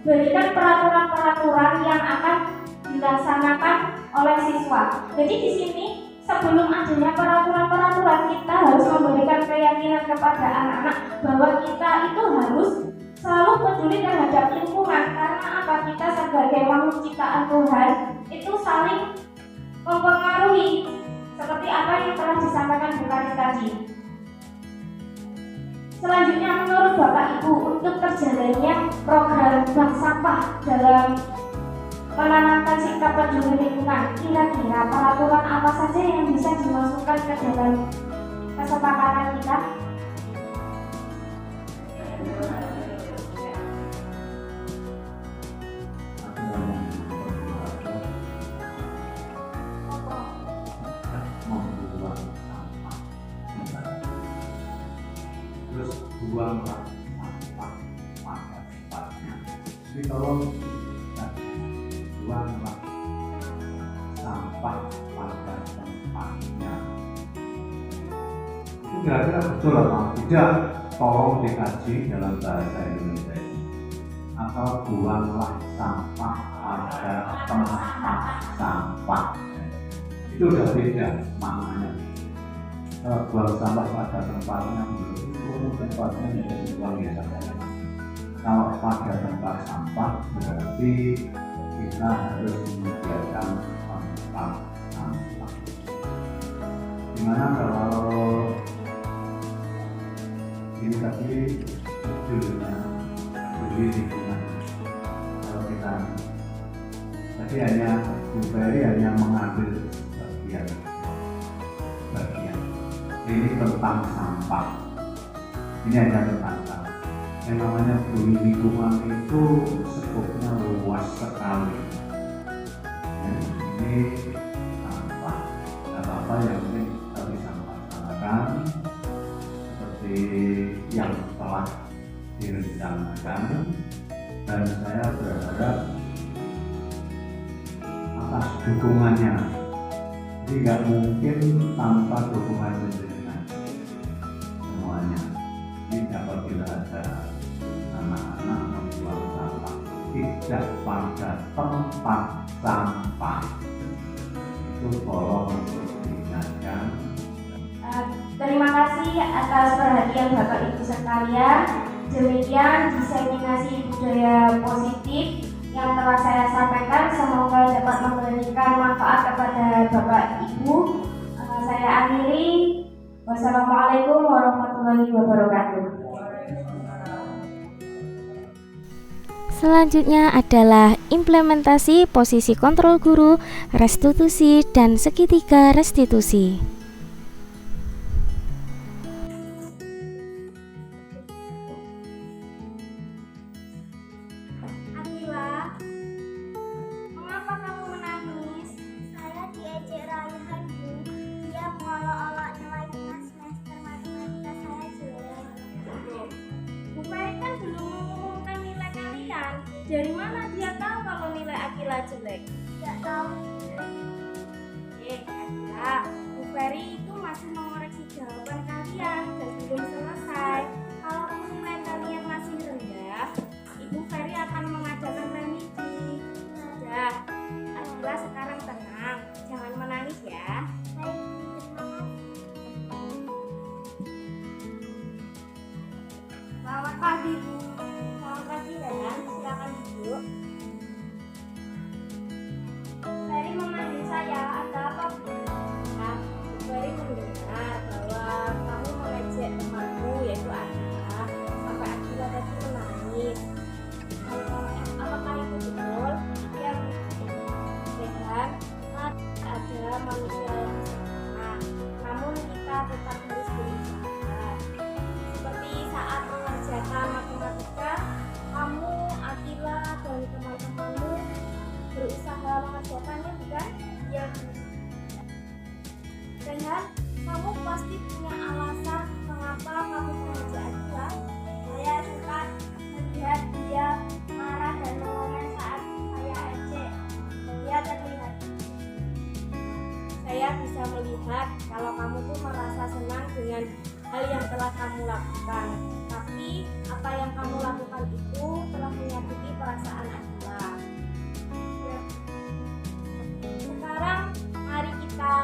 berikan peraturan-peraturan yang akan dilaksanakan oleh siswa. Jadi di sini sebelum adanya peraturan-peraturan, kita harus memberikan keyakinan kepada anak-anak bahwa kita itu harus selalu peduli terhadap lingkungan. Karena apa? Kita sebagai makhluk ciptaan Tuhan itu saling mempengaruhi seperti apa yang telah disampaikan Bu Kadis tadi. Selanjutnya, menurut Bapak Ibu, untuk terjalannya program bank sampah dalam menanamkan sikap peduli lingkungan, kira-kira peraturan apa saja yang bisa dimasukkan ke dalam kesepakatan kita? Terus buanglah sampah pada tempatnya. Jadi tolong buanglah sampah pada tempatnya. Itu kira-kira betul apa tidak? Tolong dikaji dalam bahasa Indonesia. Atau buanglah sampah pada tempat sampah. Itu udah beda maknanya. Buang sampah pada tempatnya belum tempatnya menjadi buang ya sampah. Kalau pada tempat sampah berarti kita harus menyediakan tempat sampah. Gimana kalau ini tadi judulnya peduli lingkungan? Kalau kita tadi hanya Bu Ferry hanya mengambil bagian ini tentang sampah. Ini hanya tentang sampah. Yang namanya peduli lingkungan itu skopnya luas sekali. Ini sampah, apa yang penting kita bisa melaksanakan seperti yang telah direncanakan, dan saya berharap atas dukungannya. Jadi nggak mungkin tanpa dukungan jenengan semuanya. Ini apabila ada anak-anak membuang sampah tidak pada tempat sampah, itu tolong diingatkan. Terima kasih atas perhatian Bapak Ibu sekalian. Demikian diseminasi budaya positif yang telah saya sampaikan, semoga dapat memberikan manfaat kepada Bapak Ibu. Saya akhiri. Wassalamualaikum warahmatullahi wabarakatuh. Selanjutnya adalah implementasi posisi kontrol guru, restitusi, dan segitiga restitusi. Akila, mengapa kamu menangis? Saya diejek Raihan, Bu. Dia mengolok-olok nilai tengah semester matematika saya jelek. Bu Ferry kan belum mengumumkan nilai kalian. Dari mana dia tahu kalau nilai Akila jelek? Tidak tahu. Akila, Bu Ferry itu masih mengoreksi jawaban kalian dan belum selesai. Kalau nilai kalian masih rendah, Ibu Ferry akan mengadakan remedi. Sudah, Akila sekarang tenang, jangan menangis ya. Baik, terima kasih. Selamat pagi, Bu. Selamat pagi, Rehan. Silakan duduk. Ferry memanggil saya, ada apa, Bu? Nah, Bu Ferry mendengar bahwa kamu mengejek temanmu, yaitu Akila, sampai Akila tadi menangis. Apakah itu betul? Yang Rehan, ada manusia yang salah, namun kita tetap harus berusaha. Seperti saat mengerjakan matematika, kamu, Akila, dan teman-temanmu berusaha mengerjakannya, bukan? Iya. Rehan, kamu pasti punya alasan mengapa kamu mengejek Akila. Saya suka melihat dia marah dan mengomen saat saya ejek. Dia terlihat. Saya bisa melihat kalau kamu tuh merasa senang dengan hal yang telah kamu lakukan. Tapi apa yang kamu lakukan itu telah menyakiti perasaan Akila. Sekarang mari kita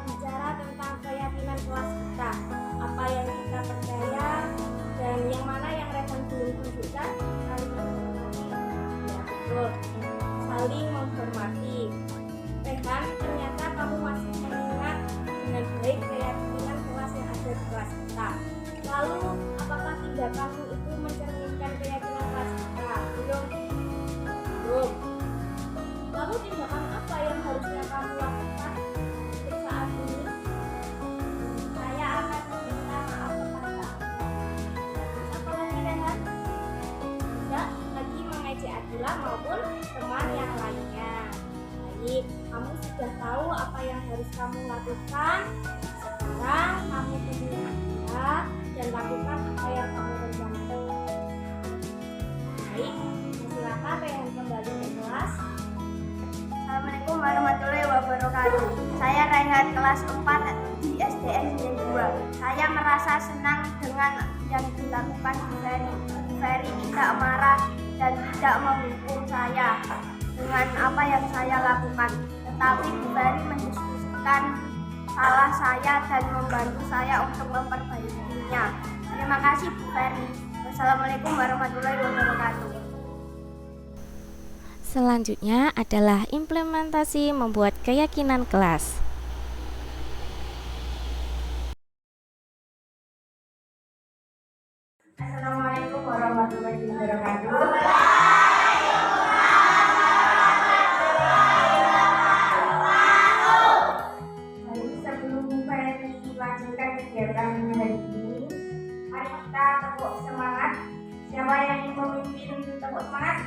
bicara tentang keyakinan kelas kita. Apa yang kita percaya dan yang mana yang Rehan belum tunjukkan. Saling menghormati. Ya, betul. Saling menghormati. Rehan, ternyata kamu masih mengingat dengan baik keyakinan kelas yang ada di kelas kita. Lalu, apakah tindakanmu itu mencerminkan keyakinan kelas kita? Belum. Belum. Lalu tindakan apa yang harusnya kamu lakukan untuk saat ini? Saya akan meminta maaf kepada Apa lagi, Rehan? Tidak lagi mengejek Akila maupun teman yang lainnya. Baik, kamu sudah tahu apa yang harus kamu lakukan. Sekarang kamu temui Akila dan lakukan apa yang kamu rencanakan. Baik, silakan Rehan kembali ke kelas. Assalamualaikum warahmatullahi wabarakatuh. Saya Raihan kelas 4 di SDN 2. Saya merasa senang dengan yang dilakukan Bu Ferry. Bu Ferry tidak marah dan tidak menghukum saya dengan apa yang saya lakukan. Tetapi Bu Ferry mendiskusikan salah saya dan membantu saya untuk memperbaikinya. Terima kasih Bu Ferry. Wassalamualaikum warahmatullahi wabarakatuh. Selanjutnya adalah implementasi membuat keyakinan kelas. Assalamualaikum warahmatullahi wabarakatuh. Jadi sebelum Ferry melanjutkan kegiatan hari ini, mari kita tepuk semangat. Siapa yang ingin memimpin tepuk semangat?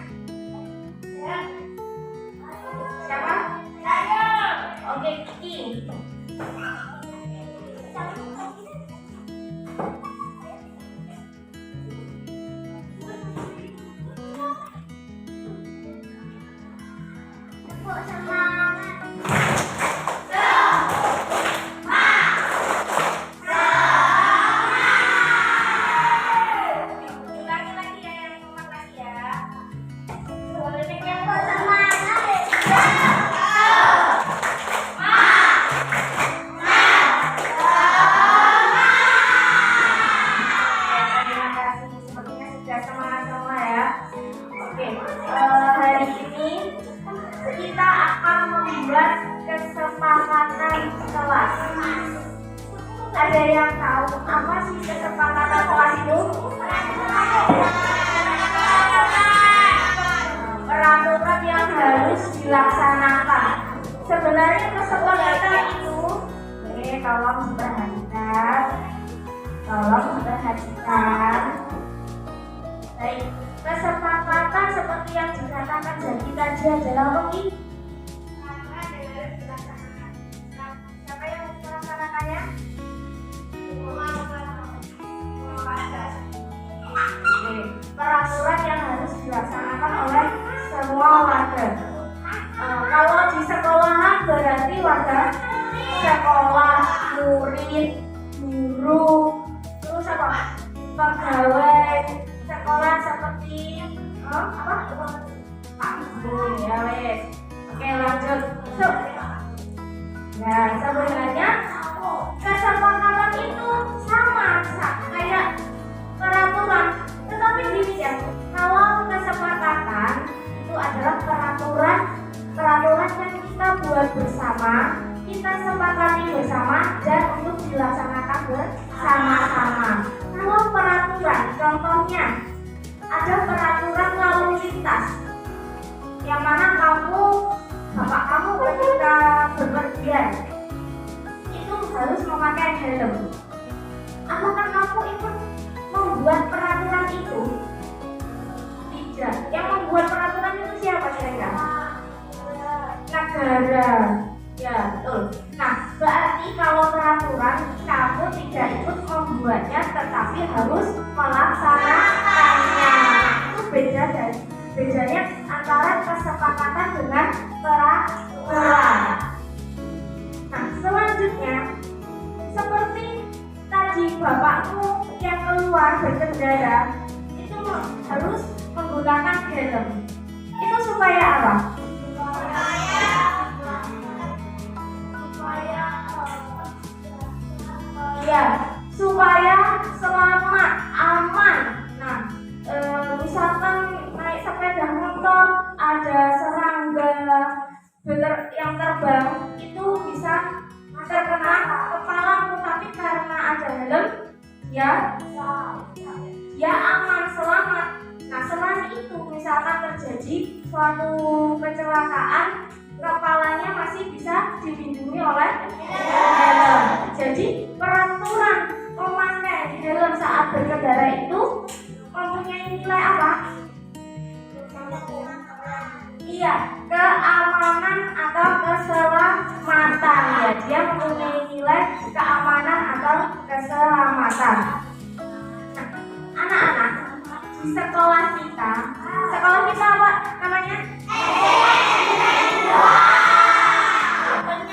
Siapa? Saya. Oke, Kiki. Tepuk semangat. Ulangi lagi ya yang kuat lagi ya. Tepuk semangat. Terima kasih, sepertinya sudah semangat semua ya. Oke, hari ini kita akan membuat kesepakatan kelas. Ada yang tahu apa sih kesepakatan kelas itu? peraturan yang harus dilaksanakan. Sebenarnya kesepakatan itu, tolong diperhatikan. Baik, kesepakatan seperti yang dikatakan Zaki tadi adalah apa Ki? Siapa yang melaksanakannya? Peraturan yang harus dilaksanakan oleh semua warga. Kalau di sekolahan berarti warga sekolah, murid, guru, terus apa? Pegawai sekolah seperti Pak Guru ya wes. Oke lanjut. Nah sebenarnya kesepakatan itu sama kayak peraturan, tetapi gini ya, kalau kesepakatan itu adalah peraturan yang kita buat bersama, kita sepakati bersama dan untuk dilaksanakan bersama-sama. Kalau peraturan, contohnya ada peraturan lalu lintas, yang mana bapak kamu ketika bepergian itu harus memakai helm. Apakah kamu ikut membuat peraturan itu? Tidak. Yang membuat peraturan itu siapa kira-kira? Negara. Ya betul. Nah berarti kalau peraturan kamu tidak ikut membuatnya, tetapi harus melaksanakannya. Itu bedanya antara kesepakatan dengan peraturan. Nah selanjutnya, seperti tadi bapakmu yang keluar berkendara itu harus menggunakan helm. Itu supaya apa? Supaya selamat, aman. Nah, misalkan naik sepeda motor ada serangga yang terbang, itu bisa terkena kepalamu, tapi karena ada helm, ya aman, selamat. Nah, selain itu, misalkan terjadi suatu kecelakaan, kepalanya masih bisa dilindungi oleh helm. Jadi peraturan memakai helm saat berkendara itu mempunyai nilai apa? Iya, keamanan atau keselamatan ya. Dia mempunyai nilai keamanan atau keselamatan. Nah, anak-anak di sekolah kita apa namanya?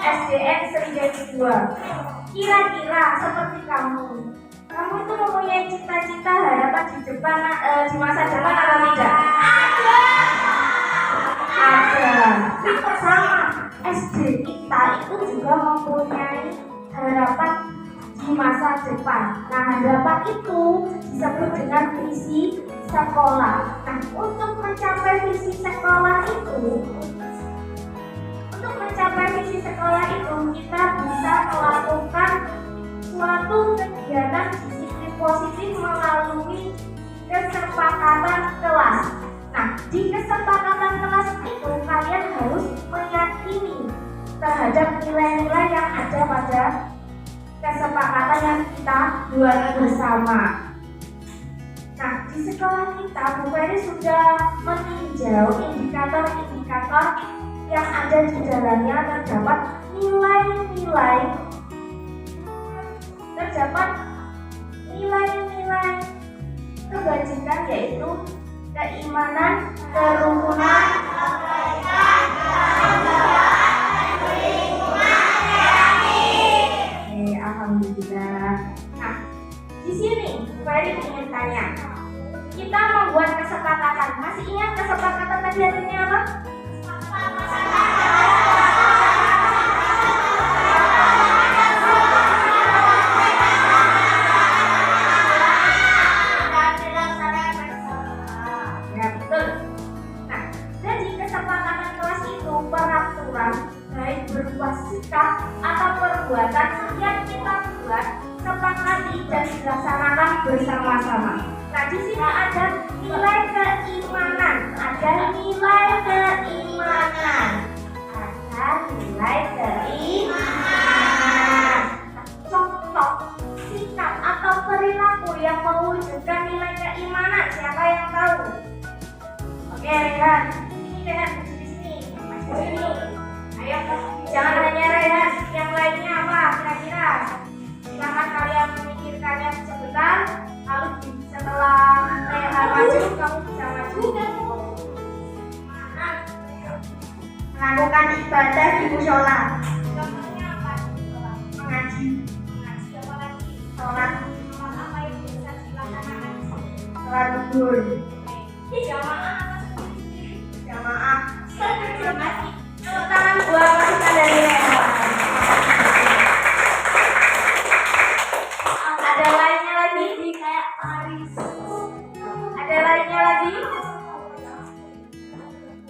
SDN Sriwijaya 2. Kira-kira seperti kamu tuh mempunyai cita-cita harapan di masa depan atau tidak? Ada. Itu sama. SD kita itu juga mempunyai harapan di masa depan. Nah, harapan itu disebut dengan visi sekolah. Nah, untuk mencapai visi sekolah itu, kita bisa melakukan suatu kegiatan disiplin positif melalui kesepakatan kelas. Nah, di kesepakatan kelas itu kalian harus meyakini terhadap nilai-nilai yang ada pada kesepakatan yang kita buat bersama. Nah, di sekolah kita Bu Ferry sudah meninjau indikator-indikator yang ada di dalamnya. Terdapat nilai-nilai kebajikan, yaitu keimanan, kerukunan, alhamdulillah. Nah, di sini Bu Ferry ingin tanya, kita membuat kesepakatan. Masih ingat kesepakatan tadi artinya apa? berupa sikap atau perbuatan yang kita buat, sepakati dan dilaksanakan bersama-sama. Nah, di sini ada nilai keimanan, ada nilai keimanan, ada nilai keimanan. Contoh sikap atau perilaku yang mewujudkan nilai keimanan, siapa yang tahu? Oke, Rehan. Ini Rehan di sini. Masih di sini. Ayo, jangan hanya Rehan. Yang lainnya apa? Kira-kira. Silakan kalian memikirkannya sebentar. Lalu setelah Rehan maju, kamu bisa maju. Melakukan ibadah di musola. Contohnya apa? Mengaji. Mengaji apa lagi? Sholat. Sholat apa yang bisa dilaksanakan? Sholat zuhur. Jamaah atau sendiri? Jamaah. Sendiri. Tepuk tangan buat pasukan dari Rehan. Ada lainnya lagi? Kayak Paris. Ada lainnya lagi?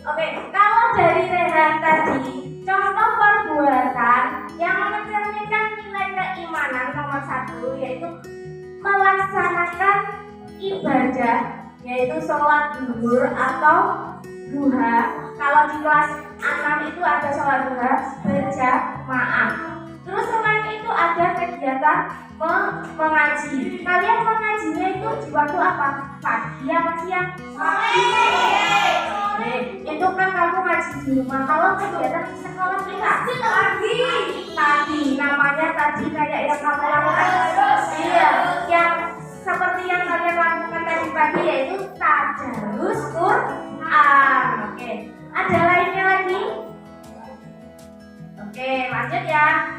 Oke, kalau dari Rehan tadi, contoh perbuatan yang mencerminkan nilai keimanan nomor 1 yaitu melaksanakan ibadah, yaitu sholat zuhur atau duha. Kalau di kelas 6 itu ada sholat duha berjamaah. Terus selain itu ada kegiatan mengaji. Kalian mengajinya itu di waktu apa? Pagi apa siang? Sore. Itu kan kamu ngaji di rumah. Kalau kegiatan di sekolah kita pagi. Namanya tadi kayak yang kamu lakukan. Iya, yang seperti yang kalian lakukan tadi pagi yaitu tadarus Quran. Oke. Ada lainnya lagi? Oke, lanjut ya.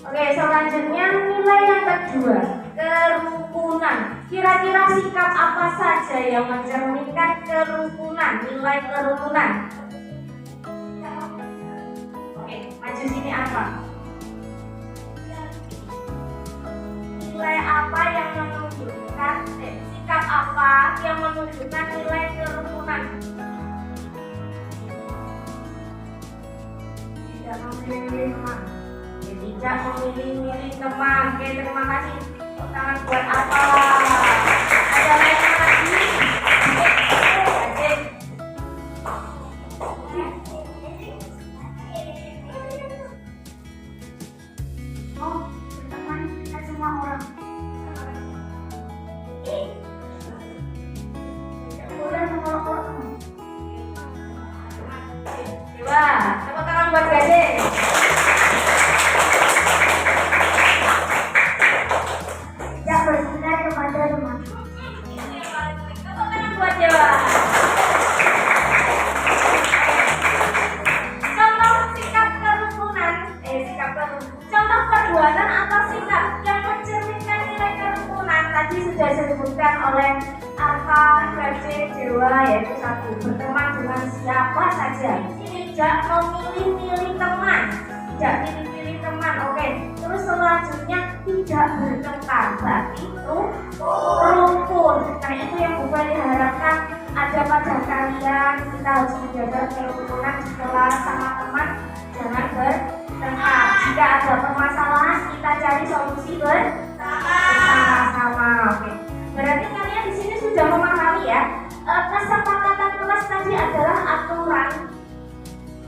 Oke, selanjutnya nilai yang kedua, kerukunan. Kira-kira sikap apa saja yang mencerminkan kerukunan, nilai kerukunan? Oke, maju sini apa? Nilai apa yang menunjukkan, sikap apa yang menunjukkan nilai kerukunan? Tidak memilih teman. Tidak memilih teman. Oke, terima kasih. Tepuk tangan buat apa? Ada lainnya lagi? Oh, berteman dengan semua orang. Boleh mengolok-olok. Dewa, tepuk tangan buat Gading. Tidak berzina kepada teman. Tepuk tangan buat Dewa. Contoh sikap kerukunan, contoh perbuatan atau sikap yang mencerminkan nilai kerukunan tadi sudah disebutkan oleh Arka, Gading, Dewa, yaitu 1. Berteman dengan siapa saja. Tidak memilih-milih teman. Tidak pilih-pilih teman. Oke. Terus selanjutnya tidak bertengkar. Berarti itu rukun. Nah, itu yang bukan diharapkan ada pada kalian. Kita harus menjaga kerukunan di kelas sama teman. Jangan bertengkar. Jika ada permasalahan, kita cari solusi bersama-sama. Oke. Berarti kalian di sini sudah memahami ya. Kesepakatan kelas tadi adalah aturan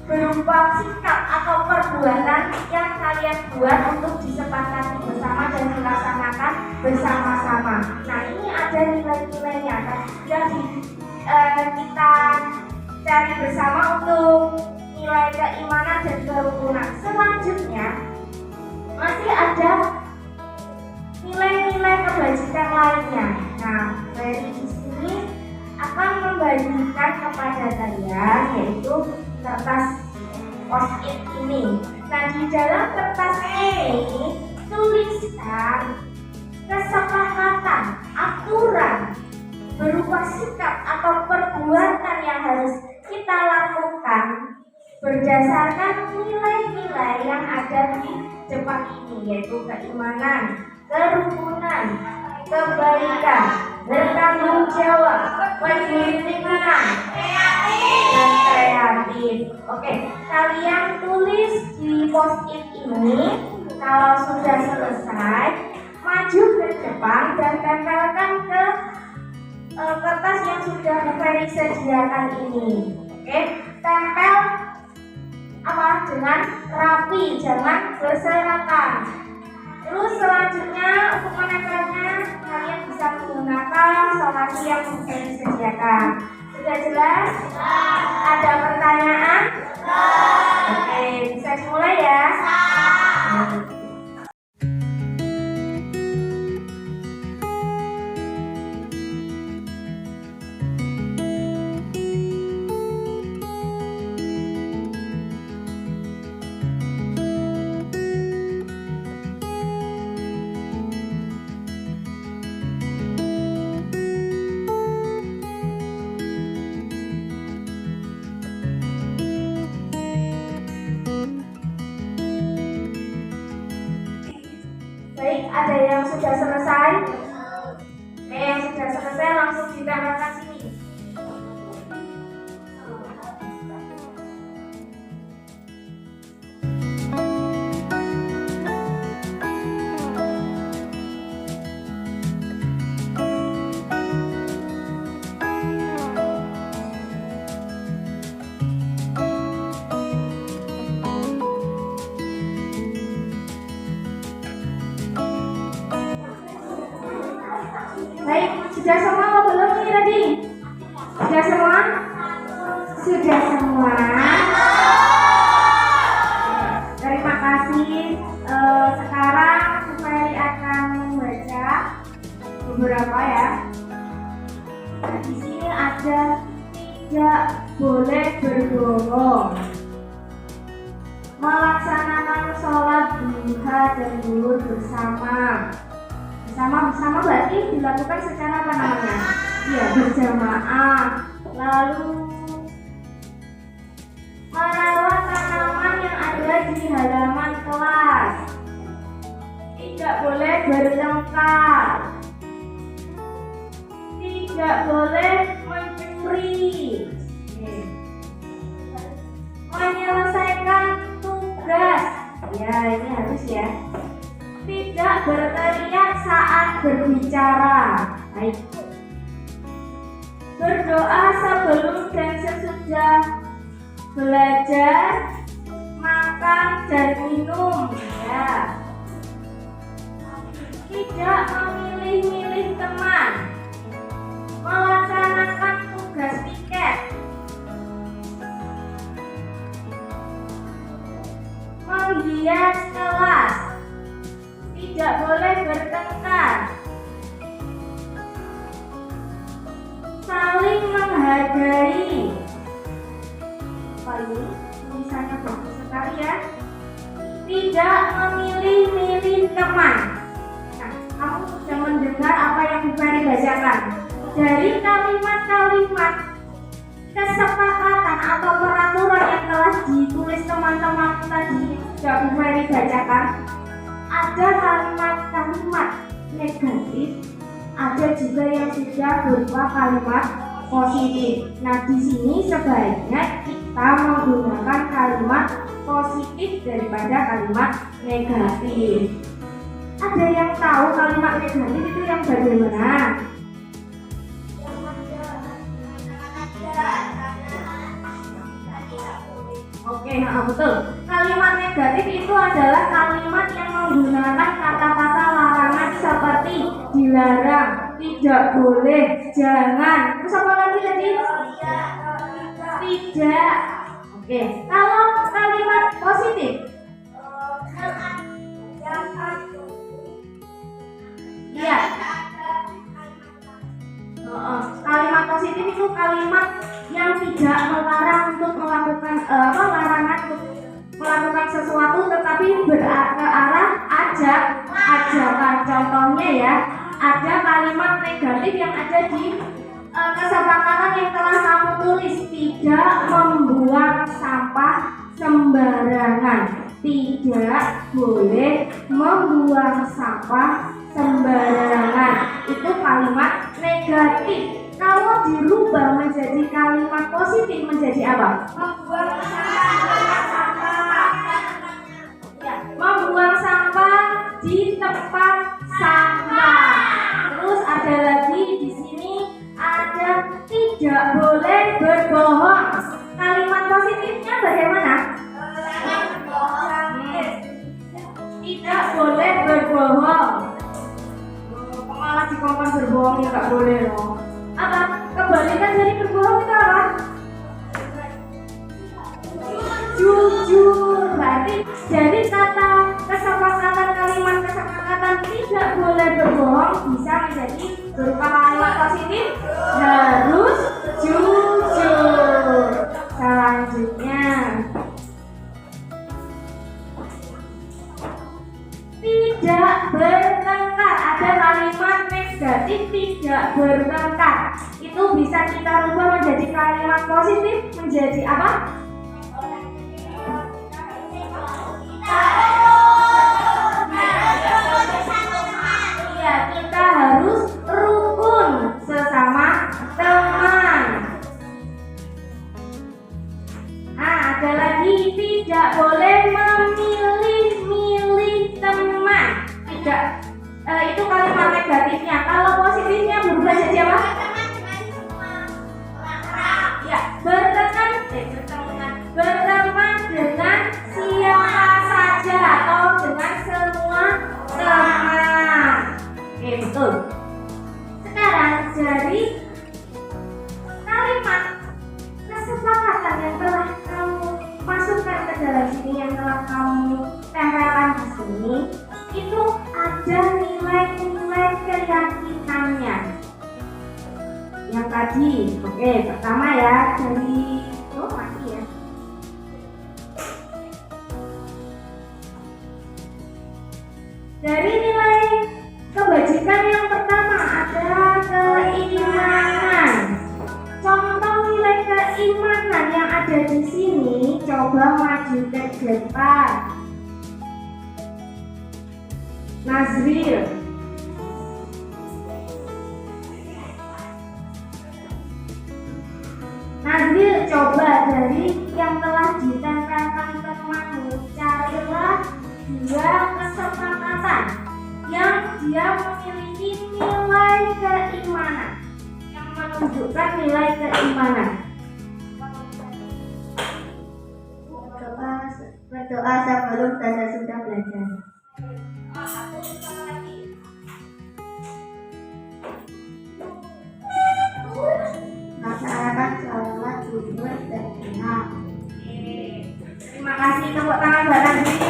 berupa sikap atau perbuatan yang kalian buat untuk disepakati bersama dan dilaksanakan bersama-sama. Nah, ini ada nilai-nilainya kan yang kita cari bersama untuk nilai keimanan dan kerukunan. Selanjutnya masih ada nilai-nilai kebajikan lainnya. Nah, dari sini akan membagikan kepada kalian yaitu kertas post-it ini. Nah, di dalam kertas ini tuliskan kesepakatan, aturan berupa sikap atau perbuatan yang harus kita lakukan berdasarkan nilai-nilai yang ada di depan ini, yaitu keimanan, kerukunan, kebaikan, bertanggung jawab, peduli lingkungan, dan kreatif. Oke, kalian tulis di post-it ini. Kalau sudah selesai, maju ke depan dan tempelkan ke kertas yang sudah Bu Ferry sediakan ini. Oke, tempel dengan rapi, jangan berserakan. Terus selanjutnya untuk menempelnya kalian bisa menggunakan solusi yang Bu Ferry sediakan. Sudah jelas? Ada pertanyaan? Oke, bisa mulai ya. Baik, ada yang sudah selesai? Yang sudah selesai langsung ditempelkan sini. Baik, sudah semua atau belum nih tadi? Sudah semua? Sudah semua. Terima kasih. Sekarang Bu Ferry akan membaca beberapa ya. Nah, di sini ada tidak boleh berbohong, melaksanakan sholat duha dan zuhur bersama. Bersama berarti dilakukan secara apa namanya? Ya, berjamaah. Lalu merawat tanaman yang ada di halaman kelas. Tidak boleh bertengkar. Tidak boleh mencuri. Menyelesaikan tugas. Ya, ini harus ya. Tidak berteriak saat berbicara. Baik. Berdoa sebelum dan sesudah belajar, makan dan minum. Ya. Tidak memilih-milih teman. Melaksanakan tugas piket. Menghias kelas. Tidak boleh bertengkar. Saling menghargai. Ini tulisannya bagus sekali ya. Tidak memilih-milih teman. Nah, kamu sudah mendengar apa yang Bu Ferry bacakan. Dari kalimat-kalimat kesepakatan atau peraturan yang telah ditulis teman-teman tadi sudah Bu Ferry bacakan, ada kalimat-kalimat negatif, ada juga yang sudah berupa kalimat positif. Nah, di sini sebaiknya kita menggunakan kalimat positif daripada kalimat negatif. Ada yang tahu kalimat negatif itu yang bagaimana? Oke, nah betul. Kalimat negatif itu adalah kalimat yang menggunakan kata-kata larangan seperti dilarang, tidak boleh, jangan. Terus apa lagi tadi? Tidak. Oke, kalau kalimat positif? Iya. Kalimat positif itu kalimat yang tidak melarang untuk melakukan larangan untuk melakukan sesuatu, tetapi ke arah ajakan. Contohnya ya, ada kalimat negatif yang ada di kesepakatan yang telah kamu tulis. Tidak membuang sampah sembarangan. Tidak boleh membuang sampah sembarangan. Itu kalimat negatif. Kalau dirubah menjadi kalimat positif apa? Membuang sampah di tempat sampah. Terus ada lagi di sini ada tidak boleh berbohong. Kalimat positifnya bagaimana? Tidak boleh berbohong. Malah dikongkon berbohong ya nggak boleh loh. Apa? Kebalikan dari berbohong itu apa? Jujur. Berarti dari kata kesepakatan kalimat kesepakatan tidak boleh berbohong bisa menjadi berupa kalimat positif harus jujur. Selanjutnya tidak bertengkar. Ada kalimat negatif tidak bertengkar. Itu bisa kita rubah menjadi kalimat positif menjadi apa? Iya, kita harus rukun sesama teman. Ada lagi tidak boleh memilih-milih teman. Tidak, itu kalimat negatifnya. Kalau positifnya berubah jadi apa? Ya, berteman dengan siapa saja atau dengan semua teman. Oke, betul. Sekarang dari kalimat kesepakatan yang telah kamu masukkan ke dalam sini, yang telah kamu tempelkan di sini, itu ada nilai-nilai keyakinannya. Yang tadi, oke, pertama ya dari mati ya. Dari nilai kebajikan yang pertama ada keimanan. Contoh nilai keimanan yang ada di sini, coba maju ke depan. Nazril. Nazril, coba dari yang telah ditempelkan temanmu, carilah dua kesepakatan yang dia memiliki nilai keimanan, yang menunjukkan nilai keimanan. Berdoa sebelum dan sesudah belajar. Laksanakan sholat zuhur dan sunnah. Terima kasih, tepuk tangan buat Nazril.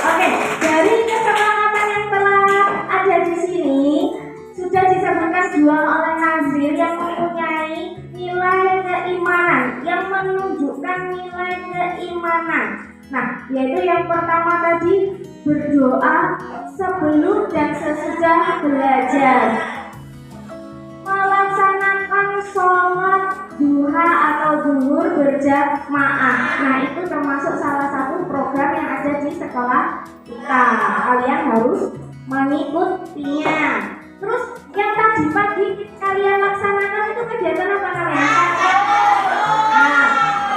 Oke, dari kesepakatan yang telah ada di sini sudah disebutkan dua oleh Nazril yang mempunyai nilai keimanan, yang menunjukkan nilai keimanan. Nah, yaitu yang pertama tadi berdoa sebelum dan sesudah belajar, melaksanakan sholat duha atau zuhur berjamaah. Nah, itu termasuk salah satu program yang ada di sekolah kita. Kalian harus mengikutinya. Terus yang tadi pagi kalian laksanakan itu kegiatan apa namanya? Nah,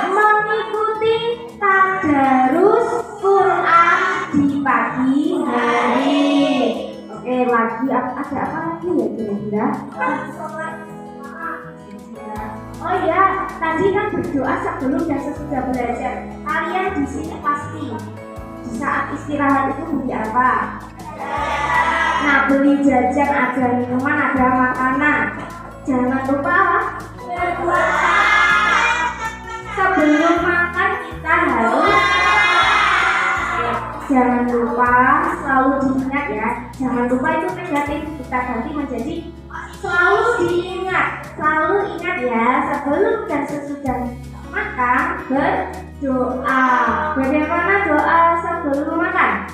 mengikuti tadarus Quran di pagi hari. Oke, lagi ada apa lagi ya kira-kira? Oh ya, tadi kan berdoa sebelum dan sesudah belajar. Kalian di sini pasti di saat istirahat itu beli apa? Nah, beli jajan, ada minuman, ada makanan. Jangan lupa berdoa. Sebelum makan kita harus jangan lupa, selalu diingat ya. Jangan lupa itu negatif, kita ganti menjadi selalu diingat. Selalu ingat ya, sebelum dan sesudah makan berdoa. Bagaimana doa sebelum makan?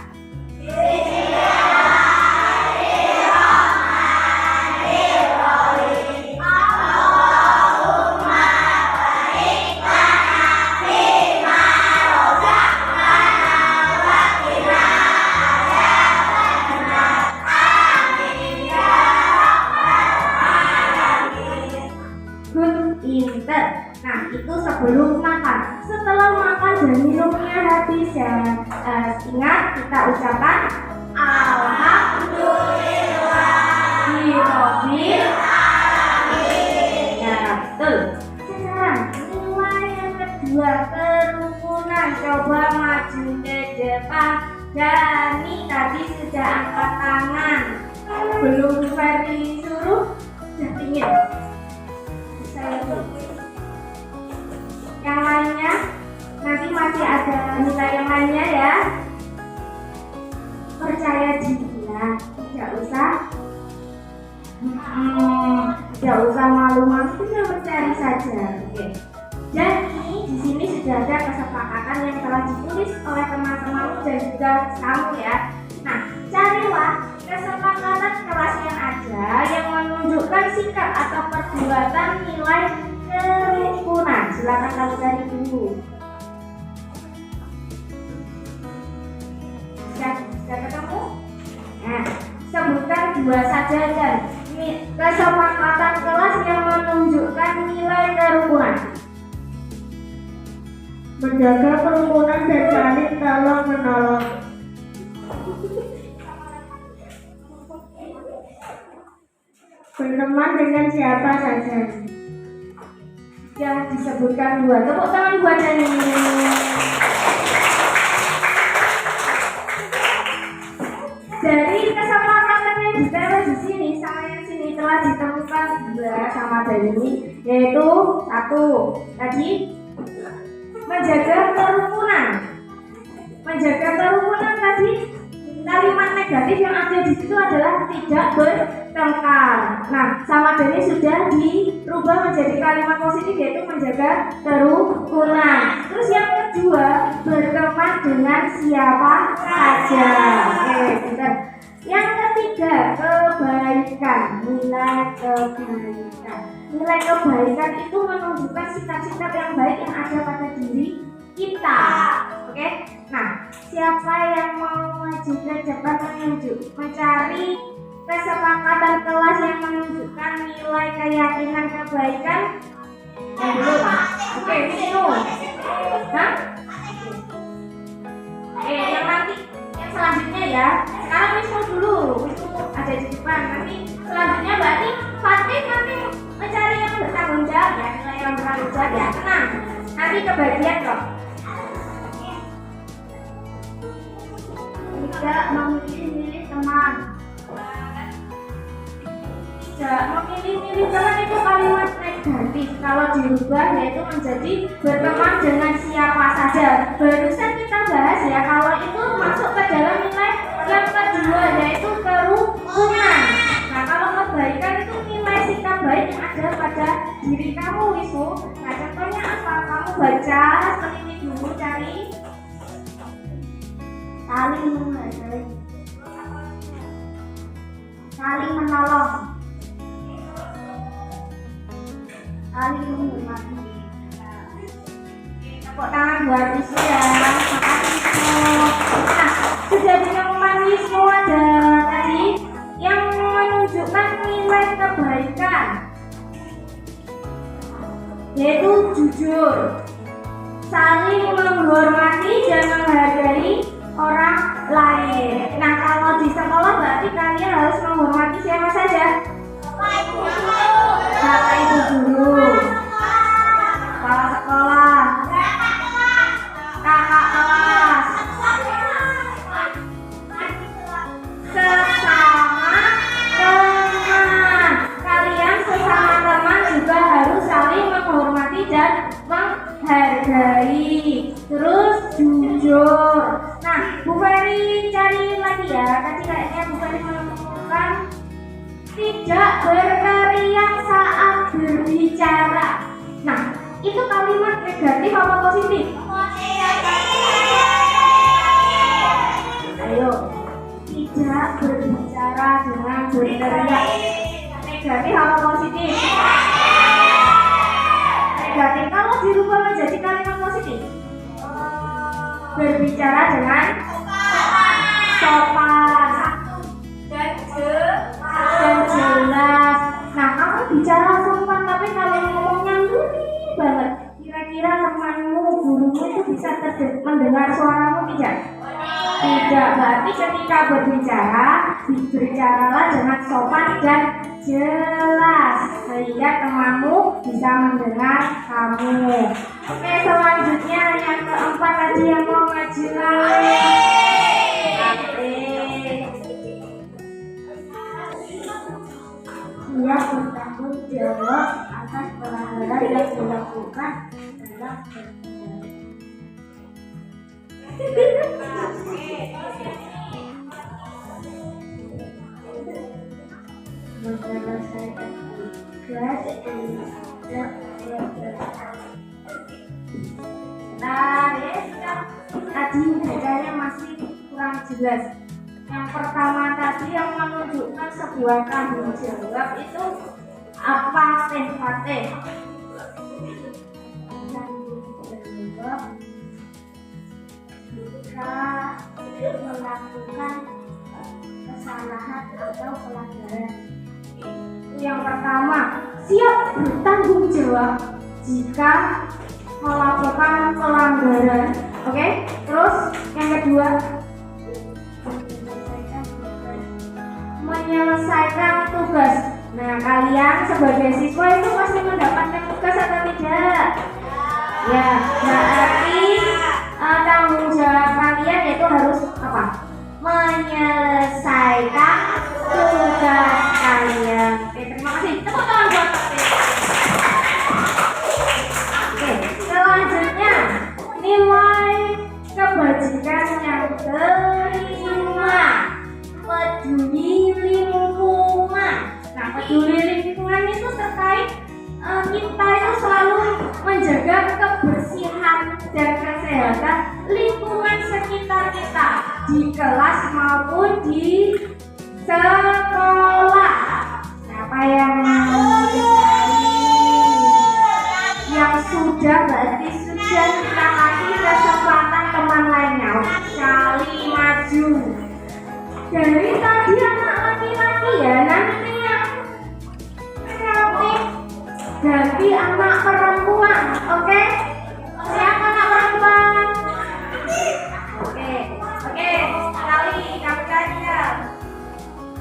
sebelum makan. Setelah makan dan minumnya habis ya, ingat kita ucapkan Alhamdulillahirobbil alamin. Ya betul. Sekarang nilai yang kedua, kerukunan. Coba maju ke depan. Dani tadi sudah angkat tangan. Belum Ferry suruh sudah ingin. Saya dulu. Yang lainnya nanti masih ada nilai yang lainnya ya. Percaya diri ya, tidak usah malu-malu, tinggal mencari saja. Oke. Jadi di sini sudah ada kesepakatan yang telah ditulis oleh teman-teman dan juga kamu ya. Nah, carilah kesepakatan kelas yang ada yang menunjukkan sikap atau perbuatan nilai kerukunan. Silakan kamu cari dulu. Sudah ketemu? Nah, sebutkan dua saja dan kesepakatan kelas yang menunjukkan nilai kerukunan. Menjaga kerukunan dan saling tolong menolong. Berteman dengan siapa saja. Yang disebutkan dua. Tepuk tangan buat Dani. Dari kesepakatan yang ditulis di sini sama yang sini telah ditemukan dua sama Dani, yaitu satu tadi menjaga kerukunan. Menjaga kerukunan tadi kalimat negatif yang ada di situ adalah tidak bertengkar. Nah, sama Dani sudah dirubah menjadi kalimat positif yaitu menjaga kerukunan. Terus yang kedua, berteman dengan siapa saja. Oke, bentar. Yang ketiga, kebaikan. Nilai kebaikan. Nilai kebaikan itu menunjukkan sikap-sikap yang baik yang ada pada diri kita. Oke. Nah, siapa yang mau maju ke depan mencari kesepakatan kelas yang menunjukkan nilai keyakinan kebaikan? Yang belum. Oke, Wisnu. Hah? Yang nanti yang selanjutnya ya. Sekarang Wisnu dulu. Wisnu ada di depan. Nanti selanjutnya berarti Fatih nanti mencari yang bertanggung jawab ya, nilai yang bertanggung jawab ya. Tenang. Nanti kebagian kok. Tidak memilih teman. Tidak memilih teman itu kalimat negatif. Kalau dirubah yaitu menjadi berteman dengan siapa saja. Barusan kita bahas ya, kalau itu masuk ke dalam nilai yang kedua yaitu kerukunan. Nah, kalau kebaikan itu nilai sikap baik yang ada pada diri kamu, Wisnu. Nah, contohnya apa? Kamu baca, teliti dulu, cari. Saling menghargai, saling menolong, saling menghormati. Tepuk tangan buat Wisnu ya. Makasih Wisnu. Nah, sudah ditemukan Wisnu ada tadi yang menunjukkan nilai kebaikan, yaitu jujur, saling menghormati dan menghargai orang lain. Nah, kalau di sekolah berarti kalian harus menghormati siapa saja? Bapak Ibu guru, kepala sekolah, kakak kelas, sesama teman. Kalian sesama teman juga harus saling menghormati dan menghargai. Terus jujur. Nah, Bu Ferry cari lagi ya. Tadi kayaknya Bu Ferry menemukan tidak berteriak saat berbicara. Nah, itu kalimat negatif apa positif? Ayo, tidak berbicara dengan berteriak. Negatif apa positif? Negatif. Kalau dirubah menjadi kalimat positif, berbicara dengan sopan dan jelas. Nah, kamu bicara sopan tapi kalau ngomongnya lurus banget, kira-kira temanmu, gurumu itu bisa mendengar suaramu tidak? Tidak, berarti ketika berbicaralah dengan sopan dan jelas sehingga temanmu bisa mendengar kamu. Oke, selanjutnya yang keempat tadi yang mau maju. Dia bertanggung jawab atas pelanggaran yang dilakukan dalam menyelesaikan tugas tadi bedanya masih kurang jelas. Yang pertama tadi yang menunjukkan sebuah tanggung jawab itu apa teh? Tanggung jawab jika melakukan kesalahan atau pelanggaran. Itu yang pertama, siap bertanggung jawab jika melakukan pelanggaran. Oke, terus yang kedua, menyelesaikan tugas. Nah, kalian sebagai siswa itu pasti mendapatkan tugas atau tidak? Ya, berarti tanggung jawab kalian yaitu harus apa? Menyelesaikan tugas kalian. Oke, terima kasih. Tepuk tangan buat Pak. Oke, selanjutnya nilai kebajikan yang kelima, peduli lingkungan. Nah, peduli lingkungan itu terkait kita itu selalu menjaga kebersihan dan kesehatan lingkungan sekitar kita di kelas maupun di sekolah. Siapa yang mau dicari? Yang sudah berarti sudah, kita kasih kesempatan teman lainnya. Sekali maju. Dari tadi anak laki-laki ya, nanti yang kreatif ganti anak perempuan, oke? Siapa anak perempuan? Oke, sekali kamu saja.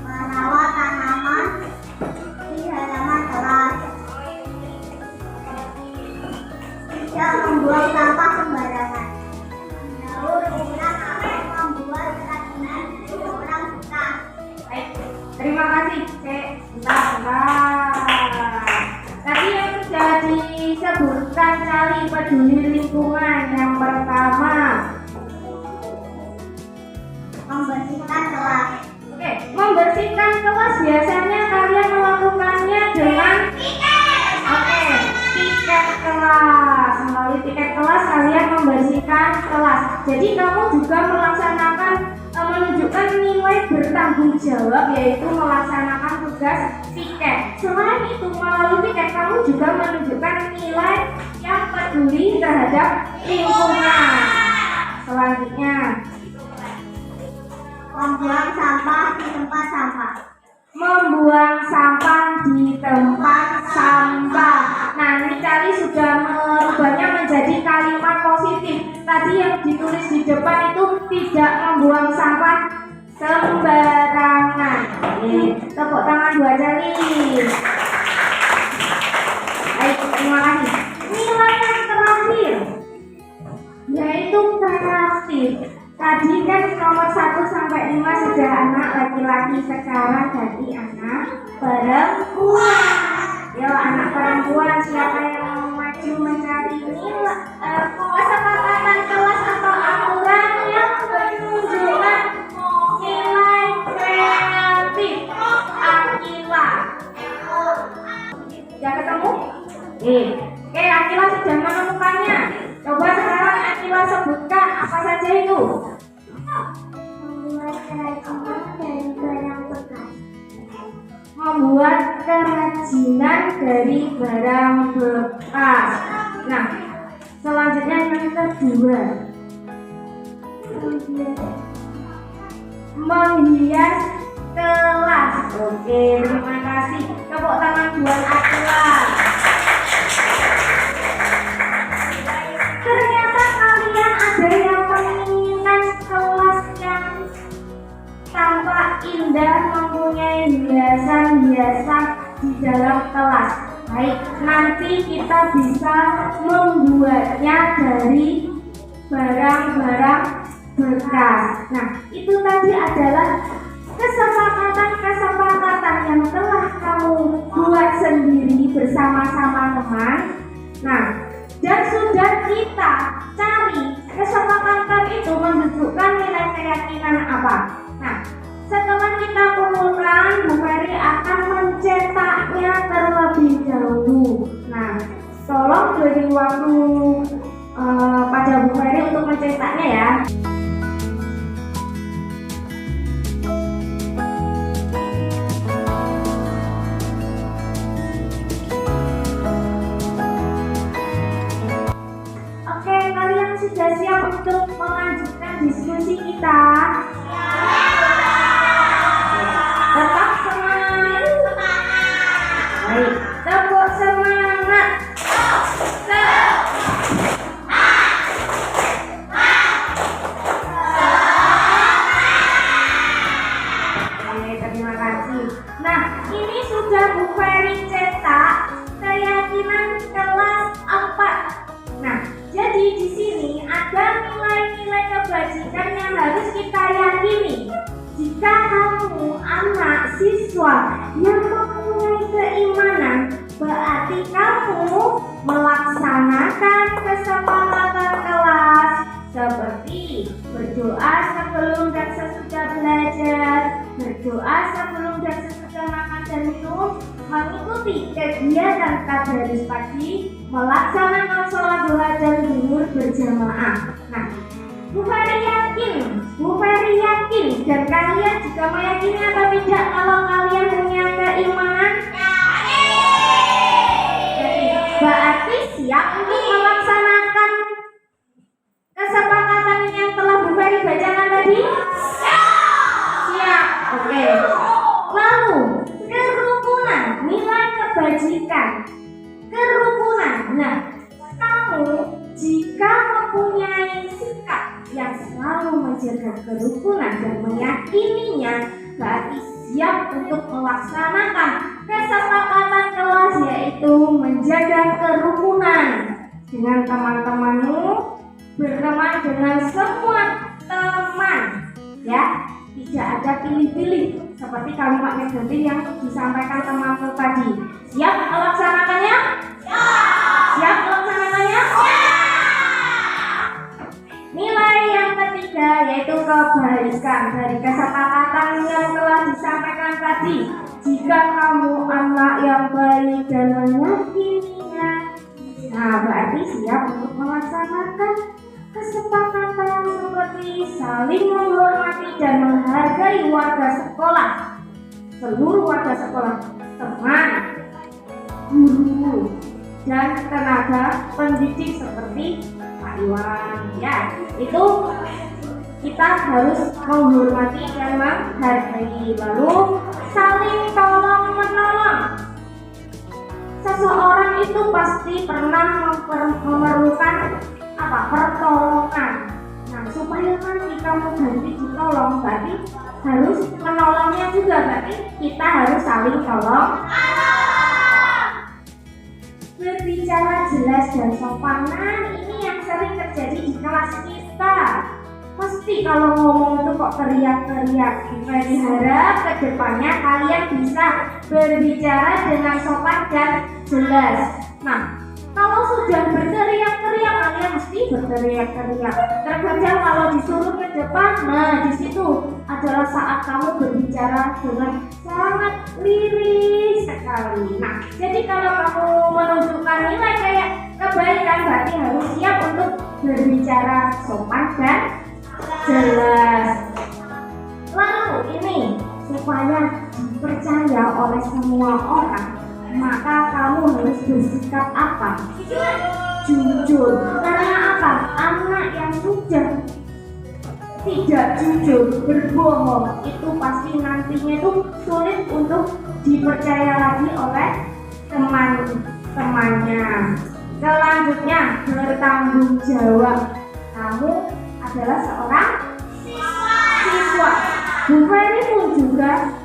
Merawat tanaman di halaman kelas. Tidak membuang sampah sembarangan. Mendaur ulang atau membuat kerajinan orang kita. Baik, terima kasih. Bentar. Tadi yang sudah disebutkan kali peduli lingkungan yang pertama, Membersihkan kelas. oke, membersihkan kelas biasanya kalian melakukannya dengan tiket kelas. Melalui tiket kelas kalian membersihkan kelas. Jadi kamu juga melaksanakan menunjukkan nilai bertanggung jawab yaitu melaksanakan tugas tiket. Selain itu melalui tiket kamu juga menunjukkan nilai yang peduli terhadap lingkungan. Selanjutnya, Membuang sampah di tempat sampah. membuang sampah di tempat sampah. Nah, ini kali sudah merubahnya menjadi kalimat positif. Tadi yang ditulis di depan itu tidak membuang sampah sembarangan. Tepuk tangan 2 kali. Baik, terima kasih. Nilai yang terakhir yaitu kreatif. Tadi kan nomor 1 sampai 5 sudah anak laki-laki, sekarang ganti anak perempuan. Yo, anak perempuan, siapa yang mau maju mencari nilai kesepakatan kelas atau aturan yang menunjukkan nilai kreatif? Akila. Sudah ketemu? Oke, Akila sudah menemukannya. Coba sekarang Akila sebutkan apa saja itu. Membuat kerajinan dari barang bekas. Membuat kerajinan dari barang bekas. Nah, selanjutnya yang kedua, menghias kelas. Oke, terima kasih. Tepuk tangan buat Akila. indah mempunyai hiasan-hiasan di dalam kelas. Baik, nanti kita bisa membuatnya dari barang-barang bekas. Nah, itu tadi adalah kesepakatan-kesepakatan yang telah kamu buat sendiri bersama-sama teman. Nah, dan sudah kita cari kesepakatan itu menunjukkan nilai keyakinan apa. Nah, setelah kita kumpulkan, Bu Ferry akan mencetaknya terlebih dahulu. Nah, tolong beri waktu pada Bu Ferry untuk mencetaknya ya. Oke, kalian sudah siap untuk melanjutkan diskusi kita? Tetap semangat. Baik, tepuk semangat. Oke, terima kasih. Nah, ini sudah Bu Ferry cetak keyakinan kelas 4. Nah, jadi di sini ada nilai-nilai kebajikan yang harus kita yakini. Jika kamu anak siswa yang mempunyai keimanan, berarti kamu melaksanakan kesepakatan kelas seperti berdoa sebelum dan sesudah belajar, berdoa sebelum dan sesudah makan dan minum, mengikuti kegiatan tadarus pagi, melaksanakan sholat duha dan zuhur berjamaah. Nah, Bu Ferry yakin dan kalian juga meyakini atau tidak kalau kalian punya keimanan? Jadi, berarti siap untuk melaksanakan kesepakatan yang telah Bu Ferry bacakan tadi? Siap. Oke. Lalu, kerukunan, nilai kebajikan. Kerukunan. Nah, kamu jika mempunyai sikap yang selalu menjaga kerukunan dan meyakininya, berarti siap untuk melaksanakan kesepakatan kelas, yaitu menjaga kerukunan dengan teman-temanmu, berteman dengan semua teman, ya, tidak ada pilih-pilih seperti kalimat negatif yang disampaikan temanku tadi. Siap melaksanakannya? Siap melaksanakannya? Nilai yang ketiga yaitu kebaikan dari kesepakatan yang telah disampaikan tadi. Jika kamu anak yang baik dan meyakininya, nah berarti siap untuk melaksanakan kesepakatan seperti saling menghormati dan menghargai warga sekolah, seluruh warga sekolah, teman, guru, dan tenaga pendidik seperti Pak Iwan. Ya, itu kita harus menghormati dan menghargai. Lalu saling tolong menolong. Seseorang itu pasti pernah memerlukan pertolongan. Nah, supaya nanti kamu ganti ditolong, berarti harus menolongnya juga, berarti kita harus saling tolong. Berbicara jelas dan sopan, ini yang sering terjadi di kelas kita. Pasti kalau ngomong itu kok teriak-teriak. Saya harap ke depannya kalian bisa berbicara dengan sopan dan jelas. Nah, kalau sudah berteriak-teriak, kalian mesti berteriak-teriak. Terkadang kalau disuruh ke depan, nah di situ adalah saat kamu berbicara dengan sangat lirih sekali. Nah, jadi kalau kamu menunjukkan nilai kayak kebaikan, berarti harus siap untuk berbicara sopan dan jelas. Lalu ini supaya dipercaya oleh semua orang, maka kamu harus bersikap apa? Jujur. Karena apa? Anak yang sudah tidak jujur, berbohong, itu pasti nantinya itu sulit untuk dipercaya lagi oleh teman-temannya. Selanjutnya, bertanggung jawab. Kamu adalah seorang siswa. Bu Ferry pun juga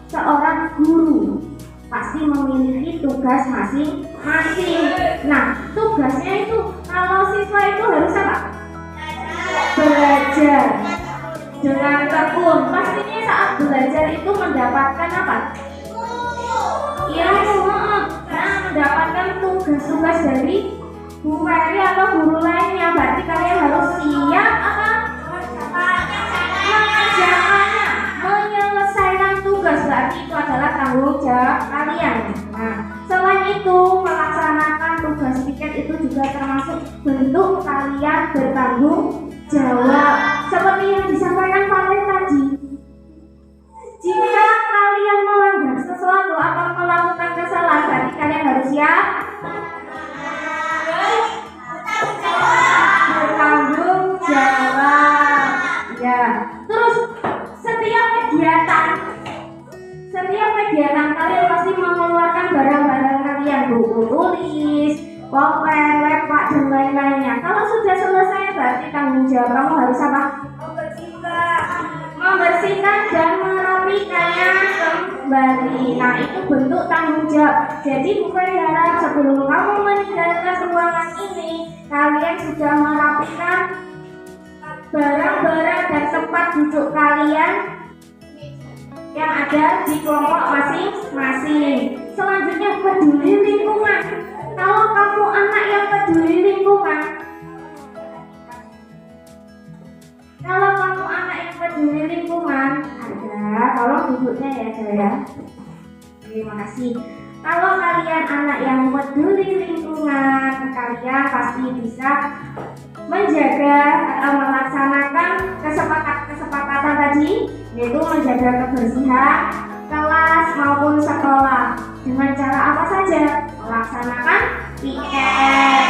seorang guru, pasti memiliki tugas masing-masing. Nah, tugasnya itu kalau siswa itu harus apa? Belajar dengan tekun. Pastinya saat belajar itu mendapatkan apa? Ilmu. Nah, mendapatkan tugas-tugas dari Bu Ferry atau guru lainnya. Berarti kalian harus siap apa? Mengerjakannya, menyelesaikan tugas. Berarti itu adalah tanggung jawab kalian. Nah, selain itu melaksanakan tugas piket itu juga termasuk bentuk kalian bertanggung jawab. Seperti yang disampaikan Pak tadi, jika kalian melanggar sesuatu atau melakukan kesalahan, berarti kalian harus siap bertanggung jawab. Ya, terus setiap kegiatan kalian pasti mengeluarkan barang-barang kalian, buku tulis, pulpen, lepek, dan lain-lainnya. Kalau sudah selesai, berarti tanggung jawab kamu harus apa? Membersihkan dan merapikannya kembali. Nah, itu bentuk tanggung jawab. Jadi Bu Ferry harap sebelum kamu meninggalkan ruangan ini, kalian sudah merapikan barang-barang dan tempat duduk kalian yang ada di kelompok masing-masing. Selanjutnya, peduli lingkungan. Kalau kamu anak yang peduli lingkungan, ada, tolong duduknya ya saya. Terima kasih. Kalau kalian anak yang peduli lingkungan, kalian pasti bisa menjaga atau melaksanakan kesepakatan tadi, yaitu menjaga kebersihan kelas maupun sekolah. Dengan cara apa saja? Melaksanakan piket.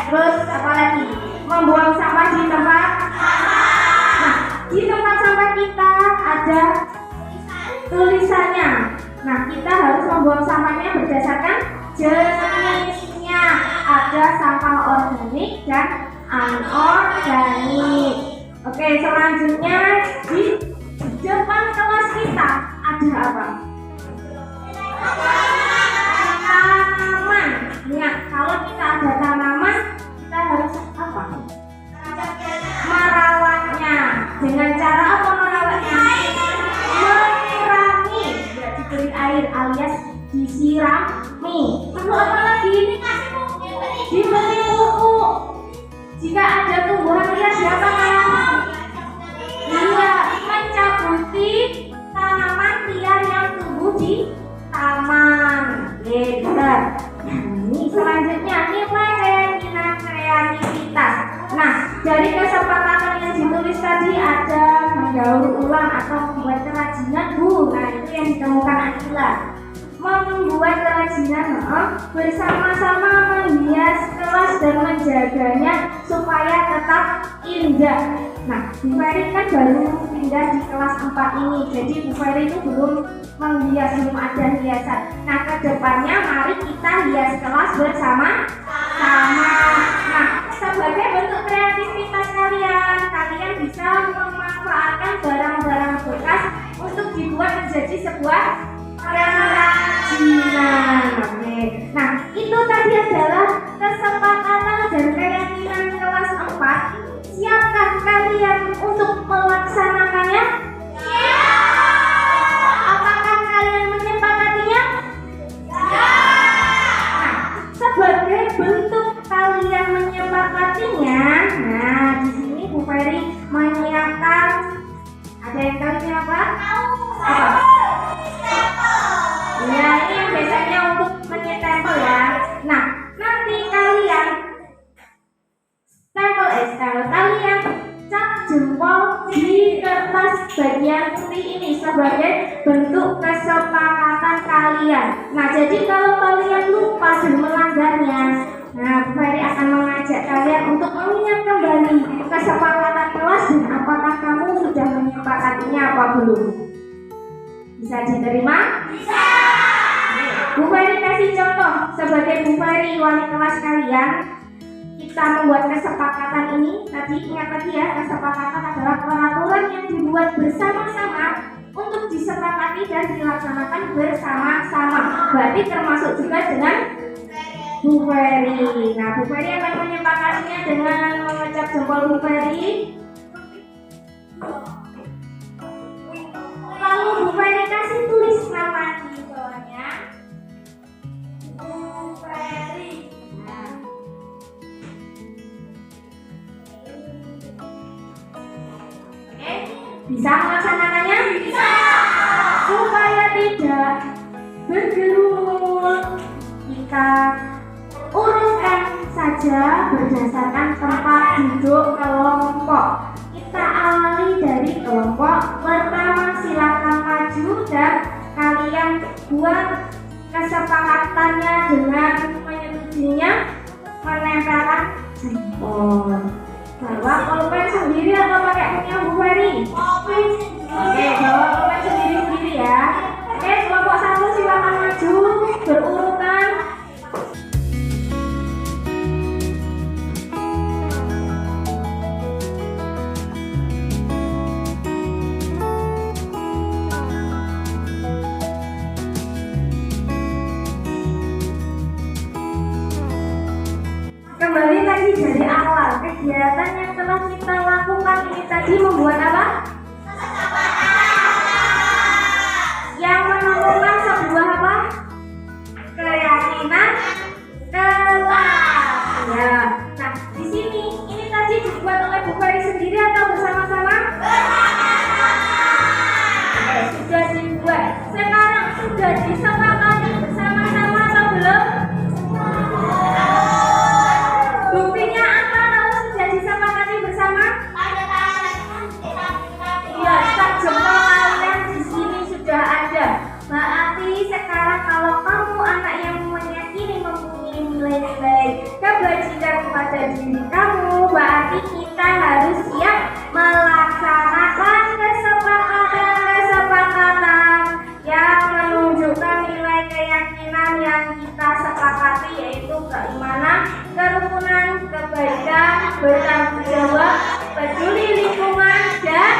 Terus apa lagi? Membuang sampah di tempat. Nah, di tempat sampah kita ada tulisannya. Nah, kita harus membuang sampahnya berdasarkan jenisnya. Ada sampah organik dan anorganik. Oke, selanjutnya di depan kelas kita ada apa? Tanaman. Ingat, kalau kita ada tanaman, kita harus apa? Merawatnya. Dengan cara apa merawatnya? Menyirami. Ya, diberi air alias disirami. Perlu apa lagi? Diberi pupuk. Jika ada tumbuhan liar, siapa namanya? Iya, mencabuti tanaman liar yang tumbuh di taman. Betul. Ini selanjutnya nilai kreativitas. Nah, dari kesepakatan yang ditulis tadi ada mendaur ulang atau membuat kerajinan. Nah, itu yang ditemukan Akila. Membuat kerajinan bersama-sama menghias kelas dan menjaganya supaya tetap indah. Nah, Bu Ferry kan baru pindah di kelas 4 ini, jadi Bu Ferry itu belum menghias, belum ada hiasan. Nah, kedepannya mari kita hias kelas bersama-sama. Nah, sebagai bentuk kreativitas kalian bisa memanfaatkan barang-barang bekas untuk dibuat menjadi sebuah kerajinan. Oke. Nah, itu tadi adalah kesepakatan dan keyakinan kelas 4. Siapkah kalian untuk melaksanakannya? Apakah kalian menyepakatinya? Nah, sebagai bentuk kalian menyepakatinya, nah di sini Bu Ferry menyiapkan, ada yang tahu ini apa? Apa? Ya, ini yang biasanya untuk menyetempel ya. Nah, nanti kalian kalau kalian cap jempol di kertas bagian putih ini sebagai bentuk kesepakatan kalian. Nah, jadi kalau kalian lupa dan melanggarnya, nah Bu Ferry akan mengajak kalian untuk mengingat kembali kesepakatan kelas dan apakah kamu sudah menyepakatinya apa belum. Bisa diterima? Bisa. Bu Ferry kasih contoh sebagai Bu Ferry wali kelas kalian. Kita membuat kesepakatan ini, tadi ingat lagi ya, kesepakatan adalah peraturan yang dibuat bersama-sama untuk disepakati dan dilaksanakan bersama-sama. Berarti termasuk juga dengan Bu Ferry. Nah, Bu Ferry akan menyepakatinya dengan mengecap jempol Bu Ferry. Lalu Bu Ferry kasih tulis nama di bawahnya. Bu Ferry. Nah. Oke, bisa melaksanakannya? Bisa. Supaya tidak bergerumul, kita urutkan saja berdasarkan tempat duduk kelompok. Kita awali dari kelompok pertama, silakan maju dan kalian buat kesepakatannya dengan menyetujuinya menempelkan jempol. Bawa pulpen sendiri atau pakai punya Bu Ferry? Oke, bawa pulpen sendiri ya. Oke, kelompok 1 silakan maju berurutan. Kembali lagi dari awal, kegiatan yang telah kita lakukan ini tadi membuat apa? Yang menentukan sebuah apa? Keyakinan kelas. Ya. Nah, di sini ini tadi dibuat oleh Bu Ferry sendiri atau bersama-sama? Oke, sudah dibuat. Sekarang sudah disepakati bersama-sama atau belum? Buktinya apa kalau sudah disepakati bersama? Iya, tak jempol kalian di sini sudah ada. Berarti sekarang kalau kamu anak yang meyakini mempunyai nilai-nilai kebajikan pada diri kamu, berarti kita harus siap melaksanakan kesepakatan yang menunjukkan nilai keyakinan yang kita sepakati, yaitu keimanan, kerukunan, kebaikan, bertanggung jawab, peduli lingkungan, dan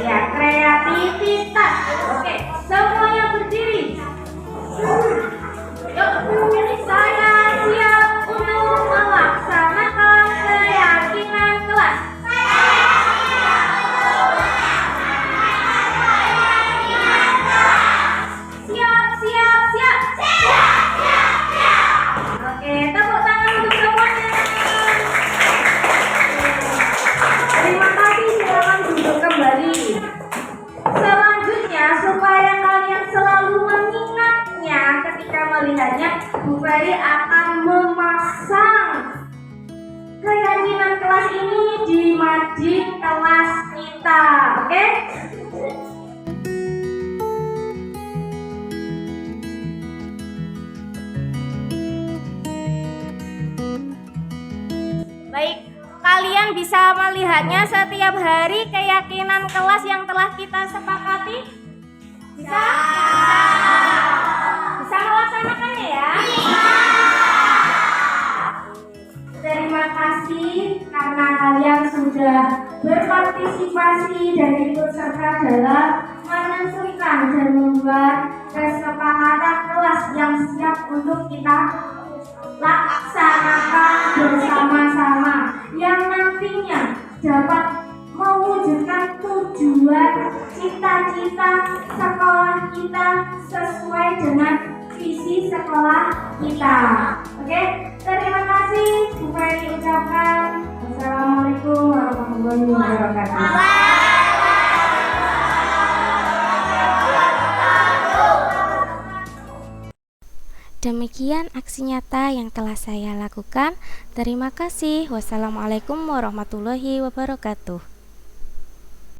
ya, kreativitas. Oke, semuanya berdiri. Yuk, saya siap untuk melaksanakan keyakinan kelas. Siap. Oke, tepuk tangan untuk semuanya. Terima kasih, silakan duduk kembali. Selanjutnya, supaya kalian selalu mengingatnya ketika melihatnya, Bu Ferry akan memasang keyakinan kelas ini di mading kelas kita. Oke? Baik, kalian bisa melihatnya setiap hari keyakinan kelas yang telah kita sepakati? Bisa? Bisa melaksanakannya ya? Terima kasih karena kalian sudah berpartisipasi dan ikut serta dalam menentukan dan membuat kesepakatan kelas yang siap untuk kita laksanakan bersama-sama, yang nantinya dapat mewujudkan tujuan cita-cita sekolah kita sesuai dengan visi sekolah kita. Oke, terima kasih Bu Ferry ucapkan. Wassalamualaikum warahmatullahi wabarakatuh. Demikian aksi nyata yang telah saya lakukan. Terima kasih. Wassalamualaikum warahmatullahi wabarakatuh.